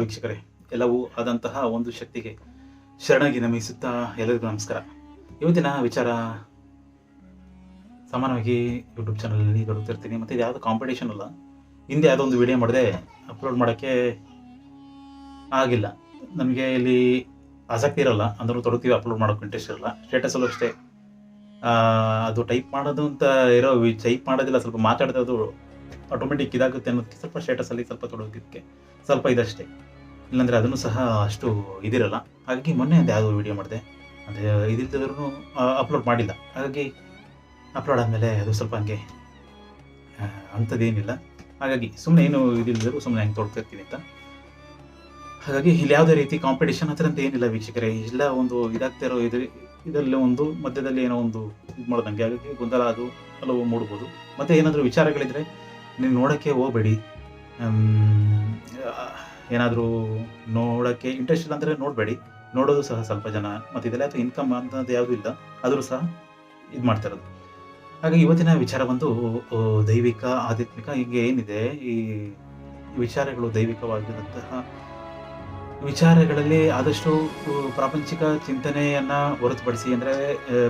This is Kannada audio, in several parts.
ವೀಕ್ಷಕರೇ, ಎಲ್ಲವೂ ಆದಂತಹ ಒಂದು ಶಕ್ತಿಗೆ ಶರಣಾಗಿ ನಮಿಸುತ್ತಾ ಎಲ್ಲರಿಗೂ ನಮಸ್ಕಾರ. ಇವತ್ತಿನ ವಿಚಾರ ಸಾಮಾನ್ಯವಾಗಿ ಯೂಟ್ಯೂಬ್ ಚಾನಲಲ್ಲಿ ತೊಡಗುತ್ತಿರ್ತೀನಿ. ಮತ್ತು ಇದು ಯಾವುದೋ ಕಾಂಪಿಟೇಷನ್ ಅಲ್ಲ. ಹಿಂದೆ ಯಾವುದೋ ಒಂದು ವಿಡಿಯೋ ಮಾಡಿದೆ, ಅಪ್ಲೋಡ್ ಮಾಡೋಕ್ಕೆ ಆಗಿಲ್ಲ. ನಮಗೆ ಇಲ್ಲಿ ಆಸಕ್ತಿ ಇರಲ್ಲ, ಅಂದರೂ ತೊಡಗ್ತೀವಿ. ಅಪ್ಲೋಡ್ ಮಾಡೋಕ್ಕೆ ಇಂಟ್ರೆಸ್ಟ್ ಇರಲ್ಲ. ಸ್ಟೇಟಸಲ್ಲೂ ಅಷ್ಟೇ ಅದು ಟೈಪ್ ಮಾಡೋದು ಅಂತ ಟೈಪ್ ಮಾಡೋದಿಲ್ಲ, ಸ್ವಲ್ಪ ಮಾತಾಡಿದ್ರೆ ಆಟೋಮೆಟಿಕ್ ಇದಾಗುತ್ತೆ ಅನ್ನೋದಕ್ಕೆ ಸ್ವಲ್ಪ ಸ್ಟೇಟಸಲ್ಲಿ ಸ್ವಲ್ಪ ತೊಡಗೋದಕ್ಕೆ ಸ್ವಲ್ಪ ಇದಷ್ಟೇ. ಇಲ್ಲಾಂದರೆ ಅದನ್ನು ಸಹ ಅಷ್ಟು ಇದಿರಲ್ಲ. ಹಾಗಾಗಿ ಮೊನ್ನೆ ಅದು ಯಾವುದೋ ವಿಡಿಯೋ ಮಾಡಿದೆ, ಅಂದರೆ ಇದಿಲ್ಲದ್ರೂ ಅಪ್ಲೋಡ್ ಮಾಡಿಲ್ಲ. ಹಾಗಾಗಿ ಅಪ್ಲೋಡ್ ಆದಮೇಲೆ ಅದು ಸ್ವಲ್ಪ ಹಂಗೆ ಅಂಥದ್ದೇನಿಲ್ಲ. ಹಾಗಾಗಿ ಸುಮ್ಮನೆ ಏನು ಇದಿಲ್ಲದರೂ ಸುಮ್ಮನೆ ಹಂಗೆ ತೊಡ್ತಿರ್ತೀನಿ ಅಂತ. ಹಾಗಾಗಿ ಇಲ್ಲಿ ಯಾವುದೇ ರೀತಿ ಕಾಂಪಿಟೇಷನ್ ಆ ಥರ ಅಂತ ಏನಿಲ್ಲ ವೀಕ್ಷಕರೇ. ಇಲ್ಲ ಒಂದು ಇದಾಗ್ತಾ ಇರೋ ಇದರಲ್ಲಿ ಒಂದು ಮಧ್ಯದಲ್ಲಿ ಏನೋ ಒಂದು ಇದು ಮಾಡೋದಂಗೆ, ಹಾಗಾಗಿ ಗೊಂದಲ ಅದು ಹಲವು ಮೂಡ್ಬೋದು. ಮತ್ತು ಏನಾದರೂ ವಿಚಾರಗಳಿದ್ರೆ ನೀವು ನೋಡೋಕ್ಕೆ ಹೋಗಬೇಡಿ. ಏನಾದರೂ ನೋಡೋಕ್ಕೆ ಇಂಟ್ರೆಸ್ಟ್ ಇಲ್ಲ ಅಂದರೆ ನೋಡಬೇಡಿ. ನೋಡೋದು ಸಹ ಸ್ವಲ್ಪ ಜನ, ಮತ್ತು ಇದೆಲ್ಲ ಅಥವಾ ಇನ್ಕಮ್ ಅನ್ನೋದು ಯಾವುದೂ ಇಲ್ಲ, ಆದರೂ ಸಹ ಇದು ಮಾಡ್ತಾ ಇರೋದು. ಹಾಗಾಗಿ ಇವತ್ತಿನ ವಿಚಾರ ಬಂದು ದೈವಿಕ ಆಧ್ಯಾತ್ಮಿಕ ಹೀಗೆ ಏನಿದೆ ಈ ವಿಚಾರಗಳು, ದೈವಿಕವಾಗಿರುವಂತಹ ವಿಚಾರಗಳಲ್ಲಿ ಆದಷ್ಟು ಪ್ರಾಪಂಚಿಕ ಚಿಂತನೆಯನ್ನು ಹೊರತುಪಡಿಸಿ, ಅಂದರೆ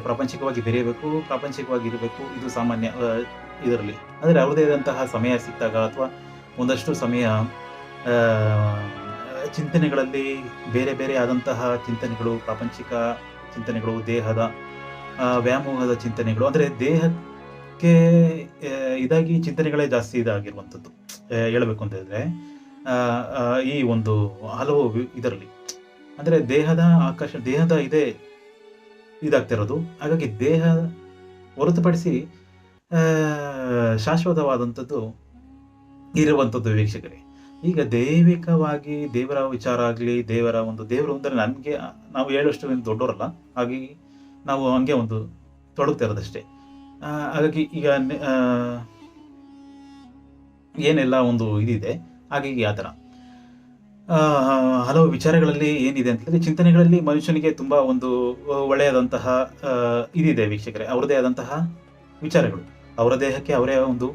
ಪ್ರಾಪಂಚಿಕವಾಗಿ ಬೆರೆಯಬೇಕು, ಪ್ರಾಪಂಚಿಕವಾಗಿ ಇರಬೇಕು. ಇದು ಸಾಮಾನ್ಯ ಇದರಲ್ಲಿ. ಆದರೆ ಅವ್ರದ್ದೇ ಆದಂತಹ ಸಮಯ ಸಿಕ್ಕಾಗ ಅಥವಾ ಒಂದಷ್ಟು ಸಮಯ ಚಿಂತನೆಗಳಲ್ಲಿ ಬೇರೆ ಬೇರೆ ಆದಂತಹ ಚಿಂತನೆಗಳು, ಪ್ರಾಪಂಚಿಕ ಚಿಂತನೆಗಳು, ದೇಹದ ವ್ಯಾಮೋಹದ ಚಿಂತನೆಗಳು, ಅಂದರೆ ದೇಹಕ್ಕೆ ಇದಾಗಿ ಚಿಂತನೆಗಳೇ ಜಾಸ್ತಿ ಇದಾಗಿರುವಂಥದ್ದು ಹೇಳಬೇಕು ಅಂತ ಹೇಳಿದ್ರೆ ಈ ಒಂದು ಹಲವು ಇದರಲ್ಲಿ, ಅಂದರೆ ದೇಹದ ಆಕರ್ಷಣೆ, ದೇಹದ ಇದಾಗ್ತಿರೋದು. ಹಾಗಾಗಿ ದೇಹ ಹೊರತುಪಡಿಸಿ ಶಾಶ್ವತವಾದಂಥದ್ದು ಇರುವಂಥದ್ದು ವೀಕ್ಷಕರೇ. ಈಗ ದೈವಿಕವಾಗಿ ದೇವರ ವಿಚಾರ ಆಗಲಿ, ದೇವರು ಅಂದರೆ ನನಗೆ ನಾವು ಹೇಳೋಷ್ಟು ಏನು ದೊಡ್ಡವರಲ್ಲ, ಹಾಗಾಗಿ ನಾವು ಹಂಗೆ ಒಂದು ತೊಡಗ್ತಾ ಇರೋದಷ್ಟೇ. ಹಾಗಾಗಿ ಈಗ ಏನೆಲ್ಲ ಒಂದು ಇದಿದೆ, ಹಾಗಾಗಿ ಆ ಥರ ಹಲವು ವಿಚಾರಗಳಲ್ಲಿ ಏನಿದೆ ಅಂತಂದರೆ, ಚಿಂತನೆಗಳಲ್ಲಿ ಮನುಷ್ಯನಿಗೆ ತುಂಬ ಒಂದು ಒಳ್ಳೆಯದಂತಹ ಇದಿದೆ ವೀಕ್ಷಕರೇ. ಅವ್ರದ್ದೇ ಆದಂತಹ ವಿಚಾರಗಳು, ಅವರ ದೇಹಕ್ಕೆ ಅವರೇ ಒಂದು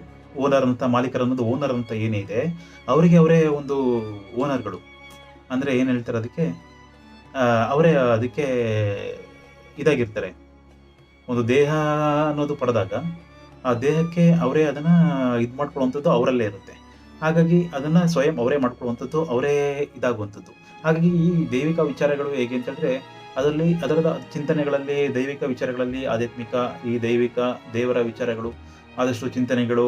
ಓನರ್ ಅಂತ, ಮಾಲೀಕರ ಅನ್ನೋದು ಓನರ್ ಅಂತ ಏನಿದೆ, ಅವರಿಗೆ ಅವರೇ ಒಂದು ಓನರ್ಗಳು. ಅಂದರೆ ಏನು ಹೇಳ್ತಾರೆ ಅದಕ್ಕೆ, ಅವರೇ ಅದಕ್ಕೆ ಇದಾಗಿರ್ತಾರೆ. ಒಂದು ದೇಹ ಅನ್ನೋದು ಪಡೆದಾಗ ಆ ದೇಹಕ್ಕೆ ಅವರೇ ಅದನ್ನು ಇದು ಮಾಡ್ಕೊಳ್ಳುವಂಥದ್ದು ಅವರಲ್ಲೇ ಇರುತ್ತೆ. ಹಾಗಾಗಿ ಅದನ್ನು ಸ್ವಯಂ ಅವರೇ ಮಾಡ್ಕೊಳ್ಳುವಂಥದ್ದು, ಅವರೇ ಇದಾಗುವಂಥದ್ದು. ಹಾಗಾಗಿ ಈ ದೈವಿಕ ವಿಚಾರಗಳು ಹೇಗೆ ಅಂತಂದರೆ, ಅದರ ಚಿಂತನೆಗಳಲ್ಲಿ, ದೈವಿಕ ವಿಚಾರಗಳಲ್ಲಿ, ಆಧ್ಯಾತ್ಮಿಕ ಈ ದೈವಿಕ ದೇವರ ವಿಚಾರಗಳು ಆದಷ್ಟು ಚಿಂತನೆಗಳು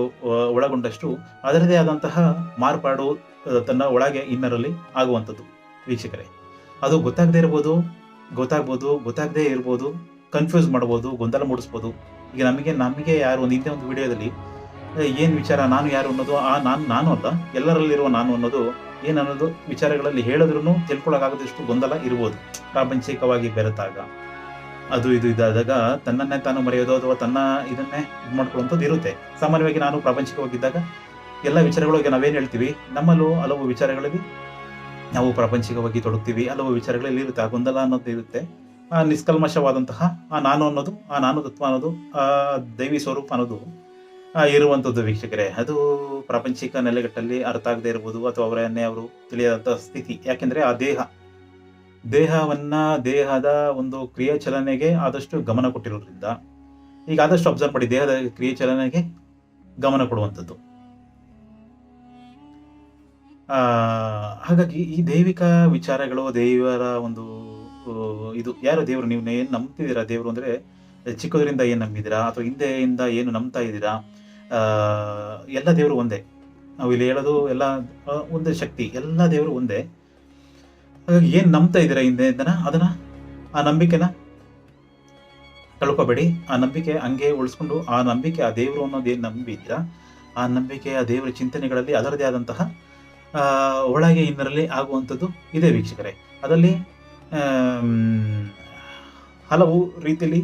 ಒಳಗೊಂಡಷ್ಟು ಅದರದೇ ಆದಂತಹ ಮಾರ್ಪಾಡು ತನ್ನ ಒಳಗೆ ಇನ್ನರಲ್ಲಿ ಆಗುವಂಥದ್ದು ವೀಕ್ಷಕರೇ. ಅದು ಗೊತ್ತಾಗದೇ ಇರ್ಬೋದು, ಗೊತ್ತಾಗದೇ ಇರ್ಬೋದು, ಕನ್ಫ್ಯೂಸ್ ಮಾಡ್ಬೋದು, ಗೊಂದಲ ಮೂಡಿಸ್ಬೋದು. ಈಗ ನಮಗೆ ಯಾರು ಒಂದು ಹಿಂದೆ ಒಂದು ವಿಡಿಯೋದಲ್ಲಿ ಏನು ವಿಚಾರ, ನಾನು ಯಾರು ಅನ್ನೋದು, ನಾನು ಅಲ್ಲ, ಎಲ್ಲರಲ್ಲಿರುವ ನಾನು ಅನ್ನೋದು ಏನನ್ನೋದು ವಿಚಾರಗಳಲ್ಲಿ ಹೇಳಿದ್ರೂ ತಿಳ್ಕೊಳ್ಳೋಕ್ಕಾಗದಷ್ಟು ಗೊಂದಲ ಇರ್ಬೋದು. ಪ್ರಾಪಂಚಿಕವಾಗಿ ಬೆರೆತಾಗ ಅದು ಇದು ಇದಾದಾಗ ತನ್ನನ್ನೇ ತಾನು ಮರೆಯೋದು ಅಥವಾ ತನ್ನ ಇದನ್ನೇ ಇದು ಮಾಡ್ಕೊಳ್ಳುವಂಥದ್ದು ಇರುತ್ತೆ. ಸಾಮಾನ್ಯವಾಗಿ ನಾನು ಪ್ರಾಪಂಚಿಕವಾಗಿದ್ದಾಗ ಎಲ್ಲ ವಿಚಾರಗಳಿಗೆ ನಾವೇನು ಹೇಳ್ತೀವಿ, ನಮ್ಮಲ್ಲೂ ಹಲವು ವಿಚಾರಗಳಲ್ಲಿ ನಾವು ಪ್ರಾಪಂಚಿಕವಾಗಿ ತೊಡಗ್ತೀವಿ. ಹಲವು ವಿಚಾರಗಳಲ್ಲಿ ಇರುತ್ತೆ, ಆ ಗೊಂದಲ ಅನ್ನೋದು ಇರುತ್ತೆ. ಆ ನಿಷ್ಕಲ್ಮಶವಾದಂತಹ ಆ ನಾನು ಅನ್ನೋದು, ಆ ನಾನು ತತ್ವ ಅನ್ನೋದು, ಆ ದೈವಿ ಸ್ವರೂಪ ಅನ್ನೋದು ಇರುವಂಥದ್ದು ವೀಕ್ಷಕರೇ. ಅದು ಪ್ರಾಪಂಚಿಕ ನೆಲೆಗಟ್ಟಲ್ಲಿ ಅರ್ಥ ಆಗದೆ ಇರ್ಬೋದು, ಅಥವಾ ಅವರನ್ನೇ ಅವರು ತಿಳಿಯಾದಂಥ ಸ್ಥಿತಿ. ಯಾಕೆಂದರೆ ಆ ದೇಹದ ಒಂದು ಕ್ರಿಯೆ ಚಲನೆಗೆ ಆದಷ್ಟು ಗಮನ ಕೊಟ್ಟಿರೋದ್ರಿಂದ, ಈಗ ಆದಷ್ಟು ಅಬ್ಸರ್ವ್ ಮಾಡಿ, ದೇಹದ ಕ್ರಿಯೆ ಚಲನೆಗೆ ಗಮನ ಕೊಡುವಂಥದ್ದು. ಹಾಗಾಗಿ ಈ ದೈವಿಕ ವಿಚಾರಗಳು, ದೇವರ ಒಂದು ಇದು ಯಾರು ದೇವರು, ನೀವು ಏನು ನಂಬ್ತಿದ್ದೀರಾ ದೇವರು ಅಂದರೆ, ಚಿಕ್ಕದರಿಂದ ಏನು ನಂಬಿದ್ದೀರಾ ಅಥವಾ ಹಿಂದೆಯಿಂದ ಏನು ನಂಬ್ತಾ ಇದ್ದೀರಾ, ಎಲ್ಲ ದೇವರು ಒಂದೇ. ನಾವು ಇಲ್ಲಿ ಹೇಳೋದು ಎಲ್ಲ ಒಂದೇ ಶಕ್ತಿ, ಎಲ್ಲ ದೇವರು ಒಂದೇ. ಹಾಗಾಗಿ ಏನು ನಂಬ್ತಾ ಇದ್ದೀರಾ ಹಿಂದೆಯಿಂದನ, ಅದನ್ನು ಆ ನಂಬಿಕೆನ ಕಳ್ಕೊಬೇಡಿ. ಆ ನಂಬಿಕೆ ಹಂಗೆ ಉಳಿಸ್ಕೊಂಡು, ಆ ನಂಬಿಕೆ, ಆ ದೇವರು ಅನ್ನೋದು ಏನು ನಂಬಿದ್ದೀರಾ, ಆ ನಂಬಿಕೆ, ಆ ದೇವರ ಚಿಂತನೆಗಳಲ್ಲಿ ಅದರದೇ ಆದಂತಹ ಒಳಗೆ ಇನ್ನರಲ್ಲಿ ಆಗುವಂಥದ್ದು ಇದೆ ವೀಕ್ಷಕರೇ. ಅದರಲ್ಲಿ ಹಲವು ರೀತಿಯಲ್ಲಿ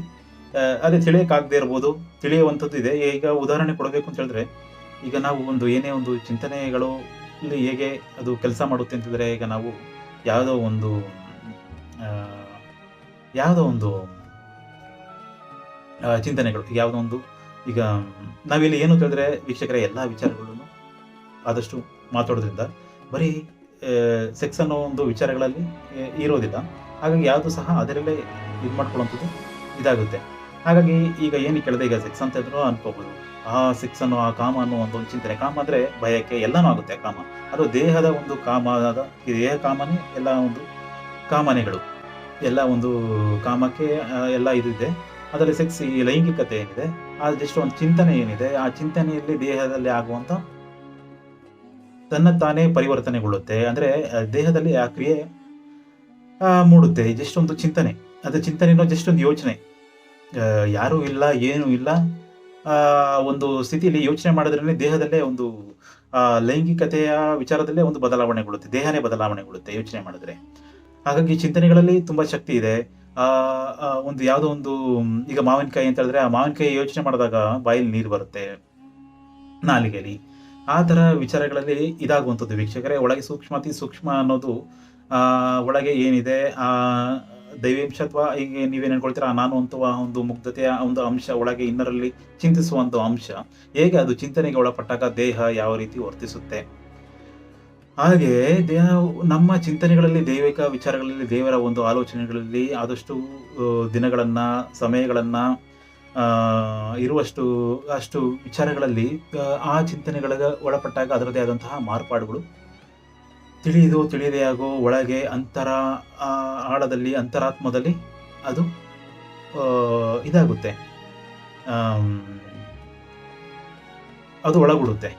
ಅದೇ ತಿಳಿಯೋಕ್ಕಾಗದೇ ಇರ್ಬೋದು, ತಿಳಿಯುವಂಥದ್ದು ಇದೆ. ಈಗ ಉದಾಹರಣೆ ಕೊಡಬೇಕು ಅಂತ ಹೇಳಿದ್ರೆ, ಈಗ ನಾವು ಒಂದು ಏನೇ ಒಂದು ಚಿಂತನೆಗಳು ಇಲ್ಲಿ ಹೇಗೆ ಅದು ಕೆಲಸ ಮಾಡುತ್ತೆ ಅಂತಂದರೆ, ಈಗ ನಾವು ಯಾವುದೋ ಒಂದು ಚಿಂತನೆಗಳು, ಯಾವುದೋ ಒಂದು, ಈಗ ನಾವಿಲ್ಲಿ ಏನು ಕೇಳಿದ್ರೆ ವೀಕ್ಷಕರೇ, ಎಲ್ಲ ವಿಚಾರಗಳನ್ನು ಆದಷ್ಟು ಮಾತಾಡೋದ್ರಿಂದ ಬರೀ ಸೆಕ್ಸ್ ಅನ್ನೋ ಒಂದು ವಿಚಾರಗಳಲ್ಲಿ ಇರೋದಿಲ್ಲ. ಹಾಗಾಗಿ ಯಾವುದು ಸಹ ಅದರಲ್ಲೇ ಇದು ಮಾಡ್ಕೊಳ್ಳುವಂಥದ್ದು ಇದಾಗುತ್ತೆ. ಹಾಗಾಗಿ ಈಗ ಏನು ಕೇಳಿದೆ, ಈಗ ಸೆಕ್ಸ್ ಅಂತ ಇದ್ರೂ ಅನ್ಕೋಬೋದು. ಆ ಸೆಕ್ಸ್ ಅನ್ನೋ ಆ ಕಾಮ ಅನ್ನೋ ಒಂದು ಚಿಂತನೆ, ಕಾಮ ಅಂದರೆ ಬಯಕೆ ಎಲ್ಲನೂ ಆಗುತ್ತೆ ಕಾಮ. ಅದು ದೇಹದ ಒಂದು ಕಾಮದ ದೇಹ ಕಾಮನೇ ಎಲ್ಲ ಒಂದು ಕಾಮನೆಗಳು, ಎಲ್ಲ ಒಂದು ಕಾಮಕ್ಕೆ ಎಲ್ಲ ಇದಿದೆ. ಅದರಲ್ಲಿ ಸೆಕ್ಸ್, ಈ ಲೈಂಗಿಕತೆ ಏನಿದೆ, ಅದೆಷ್ಟು ಒಂದು ಚಿಂತನೆ ಏನಿದೆ, ಆ ಚಿಂತನೆಯಲ್ಲಿ ದೇಹದಲ್ಲಿ ಆಗುವಂಥ ತನ್ನ ತಾನೇ ಪರಿವರ್ತನೆಗೊಳ್ಳುತ್ತೆ. ಅಂದರೆ ದೇಹದಲ್ಲಿ ಆ ಕ್ರಿಯೆ ಮೂಡುತ್ತೆ. ಜಸ್ಟ್ ಒಂದು ಚಿಂತನೆ, ಅದು ಚಿಂತನೆನೋ ಜಸ್ಟ್ ಒಂದು ಯೋಚನೆ. ಯಾರೂ ಇಲ್ಲ, ಏನೂ ಇಲ್ಲ, ಒಂದು ಸ್ಥಿತಿಯಲ್ಲಿ ಯೋಚನೆ ಮಾಡಿದ್ರೇ ದೇಹದಲ್ಲೇ ಒಂದು ಲೈಂಗಿಕತೆಯ ವಿಚಾರದಲ್ಲೇ ಒಂದು ಬದಲಾವಣೆಗೊಳ್ಳುತ್ತೆ, ದೇಹನೇ ಬದಲಾವಣೆಗೊಳ್ಳುತ್ತೆ ಯೋಚನೆ ಮಾಡಿದ್ರೆ. ಹಾಗಾಗಿ ಚಿಂತನೆಗಳಲ್ಲಿ ತುಂಬ ಶಕ್ತಿ ಇದೆ. ಒಂದು ಯಾವುದೋ ಒಂದು, ಈಗ ಮಾವಿನಕಾಯಿ ಅಂತ ಹೇಳಿದ್ರೆ, ಆ ಮಾವಿನಕಾಯಿ ಯೋಚನೆ ಮಾಡಿದಾಗ ಬಾಯಲ್ಲಿ ನೀರು ಬರುತ್ತೆ, ನಾಲಿಗೆಯಲ್ಲಿ. ಆ ಥರ ವಿಚಾರಗಳಲ್ಲಿ ಇದಾಗುವಂಥದ್ದು ವೀಕ್ಷಕರೇ. ಒಳಗೆ ಸೂಕ್ಷ್ಮಾತಿ ಸೂಕ್ಷ್ಮ ಅನ್ನೋದು ಒಳಗೆ ಏನಿದೆ, ಆ ದೈವಾಂಶ ಅಥವಾ ಈಗ ನೀವೇನು ಹೇಳ್ಕೊಳ್ತೀರಾ, ನಾನು ಅಂತುವ ಒಂದು ಮುಗ್ಧತೆಯ ಒಂದು ಅಂಶ ಒಳಗೆ ಇನ್ನರಲ್ಲಿ ಚಿಂತಿಸುವಂಥ ಅಂಶ, ಹೇಗೆ ಅದು ಚಿಂತನೆಗೆ ಒಳಪಟ್ಟಾಗ ದೇಹ ಯಾವ ರೀತಿ ವರ್ತಿಸುತ್ತೆ. ಹಾಗೆ ದೇಹ ನಮ್ಮ ಚಿಂತನೆಗಳಲ್ಲಿ, ದೈವಿಕ ವಿಚಾರಗಳಲ್ಲಿ, ದೇವರ ಒಂದು ಆಲೋಚನೆಗಳಲ್ಲಿ ಆದಷ್ಟು ದಿನಗಳನ್ನು, ಸಮಯಗಳನ್ನು ಅಷ್ಟು ವಿಚಾರಗಳಲ್ಲಿ ಆ ಚಿಂತನೆಗಳಿಗೆ ಒಳಪಟ್ಟಾಗ ಅದರದೇ ಆದಂತಹ ಮಾರ್ಪಾಡುಗಳು ತಿಳಿಯದೇ ಆಗೋ ಒಳಗೆ ಆಳದಲ್ಲಿ, ಅಂತರಾತ್ಮದಲ್ಲಿ ಅದು ಇದಾಗುತ್ತೆ, ಅದು ಒಳಗೂಡುತ್ತೆ.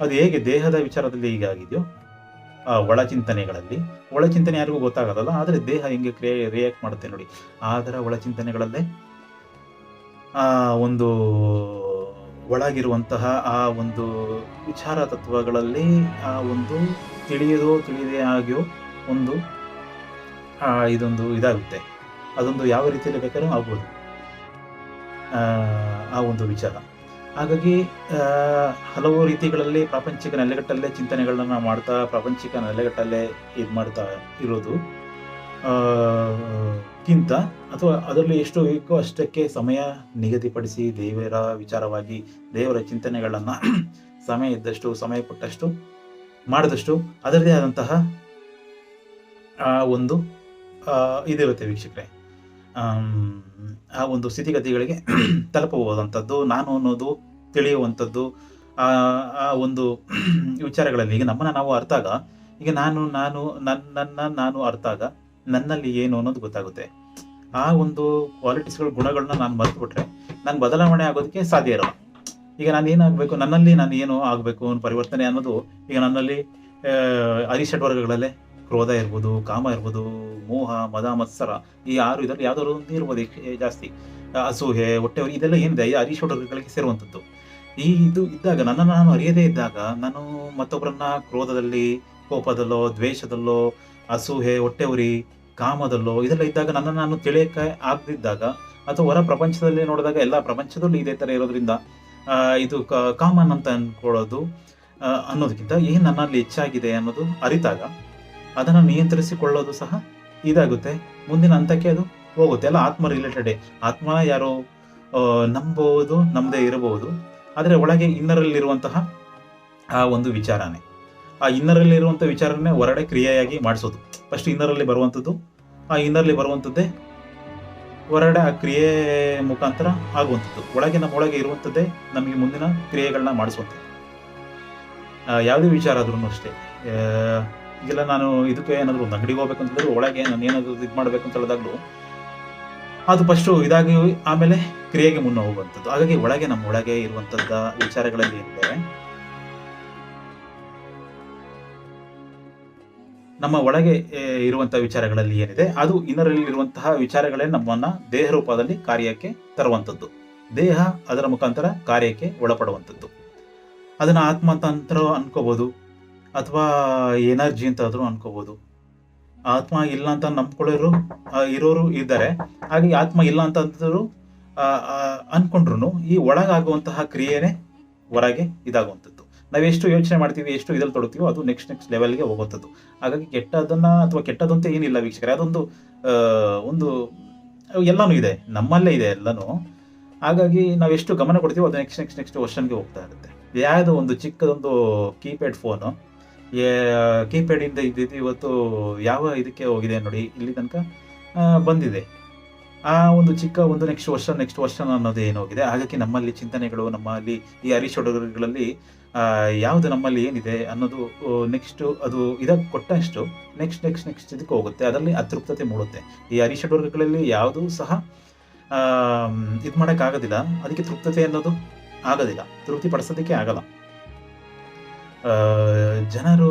ಅದು ಹೇಗೆ ದೇಹದ ವಿಚಾರದಲ್ಲಿ ಹೀಗಾಗಿದೆಯೋ ಒಳಚಿಂತನೆ ಯಾರಿಗೂ ಗೊತ್ತಾಗೋದಲ್ಲ, ಆದರೆ ದೇಹ ಹೆಂಗೆ ರಿಯಾಕ್ಟ್ ಮಾಡುತ್ತೆ ನೋಡಿ, ಅದರ ಒಳಚಿಂತನೆಗಳಲ್ಲೇ ಒಂದು ಒಳಗಿರುವಂತಹ ಆ ಒಂದು ವಿಚಾರ ತತ್ವಗಳಲ್ಲಿ ಆ ಒಂದು ತಿಳಿಯದೇ ಆಗಿಯೋ ಒಂದು ಇದೊಂದು ಇದಾಗುತ್ತೆ. ಅದೊಂದು ಯಾವ ರೀತಿಯಲ್ಲಿ ಬೇಕಾದ್ರೂ ಆಗ್ಬೋದು ಆ ಒಂದು ವಿಚಾರ. ಹಾಗಾಗಿ ಹಲವು ರೀತಿಗಳಲ್ಲಿ ಪ್ರಾಪಂಚಿಕ ನೆಲೆಗಟ್ಟಲ್ಲೇ ಚಿಂತನೆಗಳನ್ನ ಮಾಡ್ತಾ, ಪ್ರಾಪಂಚಿಕ ನೆಲೆಗಟ್ಟಲ್ಲೇ ಇದು ಮಾಡ್ತಾ ಇರೋದು ಕಿಂತ, ಅಥವಾ ಅದರಲ್ಲಿ ಎಷ್ಟು ಬೇಕೋ ಅಷ್ಟಕ್ಕೆ ಸಮಯ ನಿಗದಿಪಡಿಸಿ ದೇವರ ವಿಚಾರವಾಗಿ ದೇವರ ಚಿಂತನೆಗಳನ್ನು ಸಮಯ ಇದ್ದಷ್ಟು, ಸಮಯ ಕೊಟ್ಟಷ್ಟು ಮಾಡಿದಷ್ಟು ಅದರದೇ ಆದಂತಹ ಒಂದು ಇದಿರುತ್ತೆ ವೀಕ್ಷಕರೇ. ಆ ಒಂದು ಸ್ಥಿತಿಗತಿಗಳಿಗೆ ತಲುಪಬಹುದಂಥದ್ದು, ನಾನು ಅನ್ನೋದು ತಿಳಿಯುವಂಥದ್ದು. ಆ ಒಂದು ವಿಚಾರಗಳಲ್ಲಿ ಈಗ ನಮ್ಮನ್ನು ನಾವು ಅರ್ಥಾಗ, ಈಗ ನಾನು ಅರ್ಥಾಗ ನನ್ನಲ್ಲಿ ಏನು ಅನ್ನೋದು ಗೊತ್ತಾಗುತ್ತೆ. ಆ ಒಂದು ಕ್ವಾಲಿಟೀಸ್ಗಳ, ಗುಣಗಳನ್ನ ನಾನು ಮರೆತುಬಿಟ್ರೆ ನಾನು ಬದಲಾವಣೆ ಆಗೋದಕ್ಕೆ ಸಾಧ್ಯ ಇರಲ್ಲ. ಈಗ ನಾನು ಏನಾಗಬೇಕು, ನನ್ನಲ್ಲಿ ನಾನು ಏನು ಆಗಬೇಕು ಪರಿವರ್ತನೆ ಅನ್ನೋದು, ಈಗ ನನ್ನಲ್ಲಿ ಅರಿಷಡ್ವರ್ಗಗಳಲ್ಲೇ ಕ್ರೋಧ ಇರ್ಬೋದು, ಕಾಮ ಇರ್ಬೋದು, ಮೋಹ, ಮದ, ಮತ್ಸರ, ಈ 6 ಇದರಲ್ಲಿ ಯಾವ್ದಾದ್ರು ಒಂದು ಇರ್ಬೋದು ಜಾಸ್ತಿ. ಅಸೂಹೆ, ಹೊಟ್ಟೆವರಿ, ಇದೆಲ್ಲ ಏನಿದೆ ಈ ಅರಿಷಡ್ವರ್ಗಗಳಿಗೆ ಸೇರುವಂಥದ್ದು. ಇದು ಇದ್ದಾಗ, ನನ್ನನ್ನು ನಾನು ಅರಿಯದೇ ಇದ್ದಾಗ, ನಾನು ಮತ್ತೊಬ್ಬರನ್ನ ಕ್ರೋಧದಲ್ಲಿ, ಕೋಪದಲ್ಲೋ, ದ್ವೇಷದಲ್ಲೋ, ಅಸೂಹೆ, ಹೊಟ್ಟೆವರಿ, ಕಾಮದಲ್ಲೋ ಇದೆಲ್ಲ ಇದ್ದಾಗ, ನನ್ನನ್ನು ನಾನು ತಿಳಿಯಕ್ಕೆ ಆಗದಿದ್ದಾಗ, ಅಥವಾ ಹೊರ ಪ್ರಪಂಚದಲ್ಲಿ ನೋಡಿದಾಗ ಎಲ್ಲ ಪ್ರಪಂಚದಲ್ಲೂ ಇದೇ ಥರ ಇರೋದ್ರಿಂದ ಇದು ಕಾಮನ್ ಅಂತ ಅನ್ಕೊಳ್ಳೋದು ಅನ್ನೋದಕ್ಕಿಂತ ಏನು ನನ್ನಲ್ಲಿ ಹೆಚ್ಚಾಗಿದೆ ಅನ್ನೋದು ಅರಿತಾಗ ಅದನ್ನು ನಿಯಂತ್ರಿಸಿಕೊಳ್ಳೋದು ಸಹ ಇದಾಗುತ್ತೆ. ಮುಂದಿನ ಹಂತಕ್ಕೆ ಅದು ಹೋಗುತ್ತೆ. ಎಲ್ಲ ಆತ್ಮ ರಿಲೇಟೆಡೇ. ಆತ್ಮ ಯಾರು ನಂಬೋದು, ನಮ್ಮದೇ ಇರಬಹುದು, ಆದರೆ ಒಳಗೆ ಇನ್ನರಲ್ಲಿರುವಂತಹ ಆ ಒಂದು ವಿಚಾರನೇ, ಆ ಇನ್ನರಲ್ಲಿರುವಂಥ ವಿಚಾರನೇ ಹೊರಗಡೆ ಕ್ರಿಯೆಯಾಗಿ ಮಾಡಿಸೋದು. ಫಸ್ಟ್ ಇನ್ನರಲ್ಲಿ ಬರುವಂಥದ್ದು, ಆ ಇನ್ನರಲ್ಲಿ ಬರುವಂಥದ್ದೇ ಹೊರಗಡೆ ಆ ಕ್ರಿಯೆ ಮುಖಾಂತರ ಆಗುವಂಥದ್ದು. ನಮ್ಮ ಒಳಗೆ ಇರುವಂಥದ್ದೇ ನಮಗೆ ಮುಂದಿನ ಕ್ರಿಯೆಗಳನ್ನ ಮಾಡಿಸುವಂಥದ್ದು. ಯಾವುದೇ ವಿಚಾರ ಆದ್ರೂ ಅಷ್ಟೇ. ಈಗೆಲ್ಲ ನಾನು ಇದಕ್ಕೆ ಏನಾದರೂ ಒಂದು ಅಂಗಡಿಗೆ ಹೋಗ್ಬೇಕು ಅಂತಂದ್ರೆ, ಒಳಗೆ ನಾನು ಏನಾದರೂ ಇದು ಮಾಡಬೇಕು ಅಂತ ಹೇಳಿದಾಗಲೂ ಅದು ಫಸ್ಟು ಇದಾಗಿ ಆಮೇಲೆ ಕ್ರಿಯೆಗೆ ಮುನ್ನ ಹೋಗುವಂಥದ್ದು. ಹಾಗಾಗಿ ನಮ್ಮ ಒಳಗೆ ಇರುವಂಥದ್ದ ವಿಚಾರಗಳಲ್ಲಿ ಏನಿದೆ, ನಮ್ಮ ಒಳಗೆ ಇರುವಂತಹ ವಿಚಾರಗಳಲ್ಲಿ ಏನಿದೆ, ಅದು ಇನ್ನರಲ್ಲಿ ಇರುವಂತಹ ವಿಚಾರಗಳೇ ನಮ್ಮನ್ನ ದೇಹ ರೂಪದಲ್ಲಿ ಕಾರ್ಯಕ್ಕೆ ತರುವಂಥದ್ದು. ದೇಹ ಅದರ ಮುಖಾಂತರ ಕಾರ್ಯಕ್ಕೆ ಒಳಪಡುವಂಥದ್ದು. ಅದನ್ನ ಆತ್ಮ ಅಂತ ಅನ್ಕೋಬಹುದು, ಅಥವಾ ಎನರ್ಜಿ ಅಂತ ಆದ್ರೂ ಅನ್ಕೋಬಹುದು. ಆತ್ಮ ಇಲ್ಲ ಅಂತ ಇರೋರು ಇದ್ದಾರೆ. ಹಾಗೆ ಆತ್ಮ ಇಲ್ಲ ಅಂತಂದ್ರು ಅನ್ಕೊಂಡ್ರು ಈ ಒಳಗಾಗುವಂತಹ ಕ್ರಿಯೆನೇ ಹೊರಗೆ ಇದಾಗುವಂಥದ್ದು. ನಾವೆಷ್ಟು ಯೋಚನೆ ಮಾಡ್ತೀವಿ, ಎಷ್ಟು ಇದ್ರಲ್ಲಿ ತೊಡಗ್ತೀವೋ ಅದು ನೆಕ್ಸ್ಟ್ ಲೆವೆಲ್ಗೆ ಹೋಗುವಂಥದ್ದು. ಹಾಗಾಗಿ ಕೆಟ್ಟದನ್ನ ಅಥವಾ ಕೆಟ್ಟದಂತ ಏನಿಲ್ಲ ವೀಕ್ಷಕರೇ, ಅದೊಂದು ಒಂದು ಎಲ್ಲನೂ ಇದೆ, ನಮ್ಮಲ್ಲೇ ಇದೆ ಎಲ್ಲನೂ. ಹಾಗಾಗಿ ನಾವೆಷ್ಟು ಗಮನ ಕೊಡ್ತೀವೋ ಅದು ನೆಕ್ಸ್ಟ್ ವರ್ಷನ್ಗೆ ಹೋಗ್ತಾ ಇರುತ್ತೆ. ಯಾವುದೋ ಒಂದು ಚಿಕ್ಕದೊಂದು ಕೀಪ್ಯಾಡ್ ಫೋನು ಕೀಪ್ಯಾಡ್ ಇಂದ ಇದ್ದಿದ್ದು ಇವತ್ತು ಯಾವ ಇದಕ್ಕೆ ಹೋಗಿದೆ ನೋಡಿ, ಇಲ್ಲಿ ತನಕ ಬಂದಿದೆ. ಆ ಒಂದು ಚಿಕ್ಕ ಒಂದು ನೆಕ್ಸ್ಟ್ ವರ್ಷ ಅನ್ನೋದು ಏನೋಗಿದೆ. ಹಾಗಾಗಿ ನಮ್ಮಲ್ಲಿ ಚಿಂತನೆಗಳು, ನಮ್ಮಲ್ಲಿ ಈ ಅರಿಷಡ್ವರ್ಗಗಳಲ್ಲಿ ಯಾವುದು ನಮ್ಮಲ್ಲಿ ಏನಿದೆ ಅನ್ನೋದು ನೆಕ್ಸ್ಟ್ ಅದು ಇದಕ್ಕೆ ಕೊಟ್ಟಷ್ಟು ನೆಕ್ಸ್ಟ್ ಇದಕ್ಕೆ ಹೋಗುತ್ತೆ. ಅದರಲ್ಲಿ ಅತೃಪ್ತತೆ ಮೂಡುತ್ತೆ. ಈ ಅರಿಷಡ್ವರ್ಗಗಳಲ್ಲಿ ಯಾವುದೂ ಸಹ ಇದು ಮಾಡೋಕ್ಕಾಗೋದಿಲ್ಲ. ಅದಕ್ಕೆ ತೃಪ್ತತೆ ಅನ್ನೋದು ಆಗೋದಿಲ್ಲ, ತೃಪ್ತಿ ಪಡಿಸೋದಕ್ಕೆ ಆಗಲ್ಲ. ಜನರು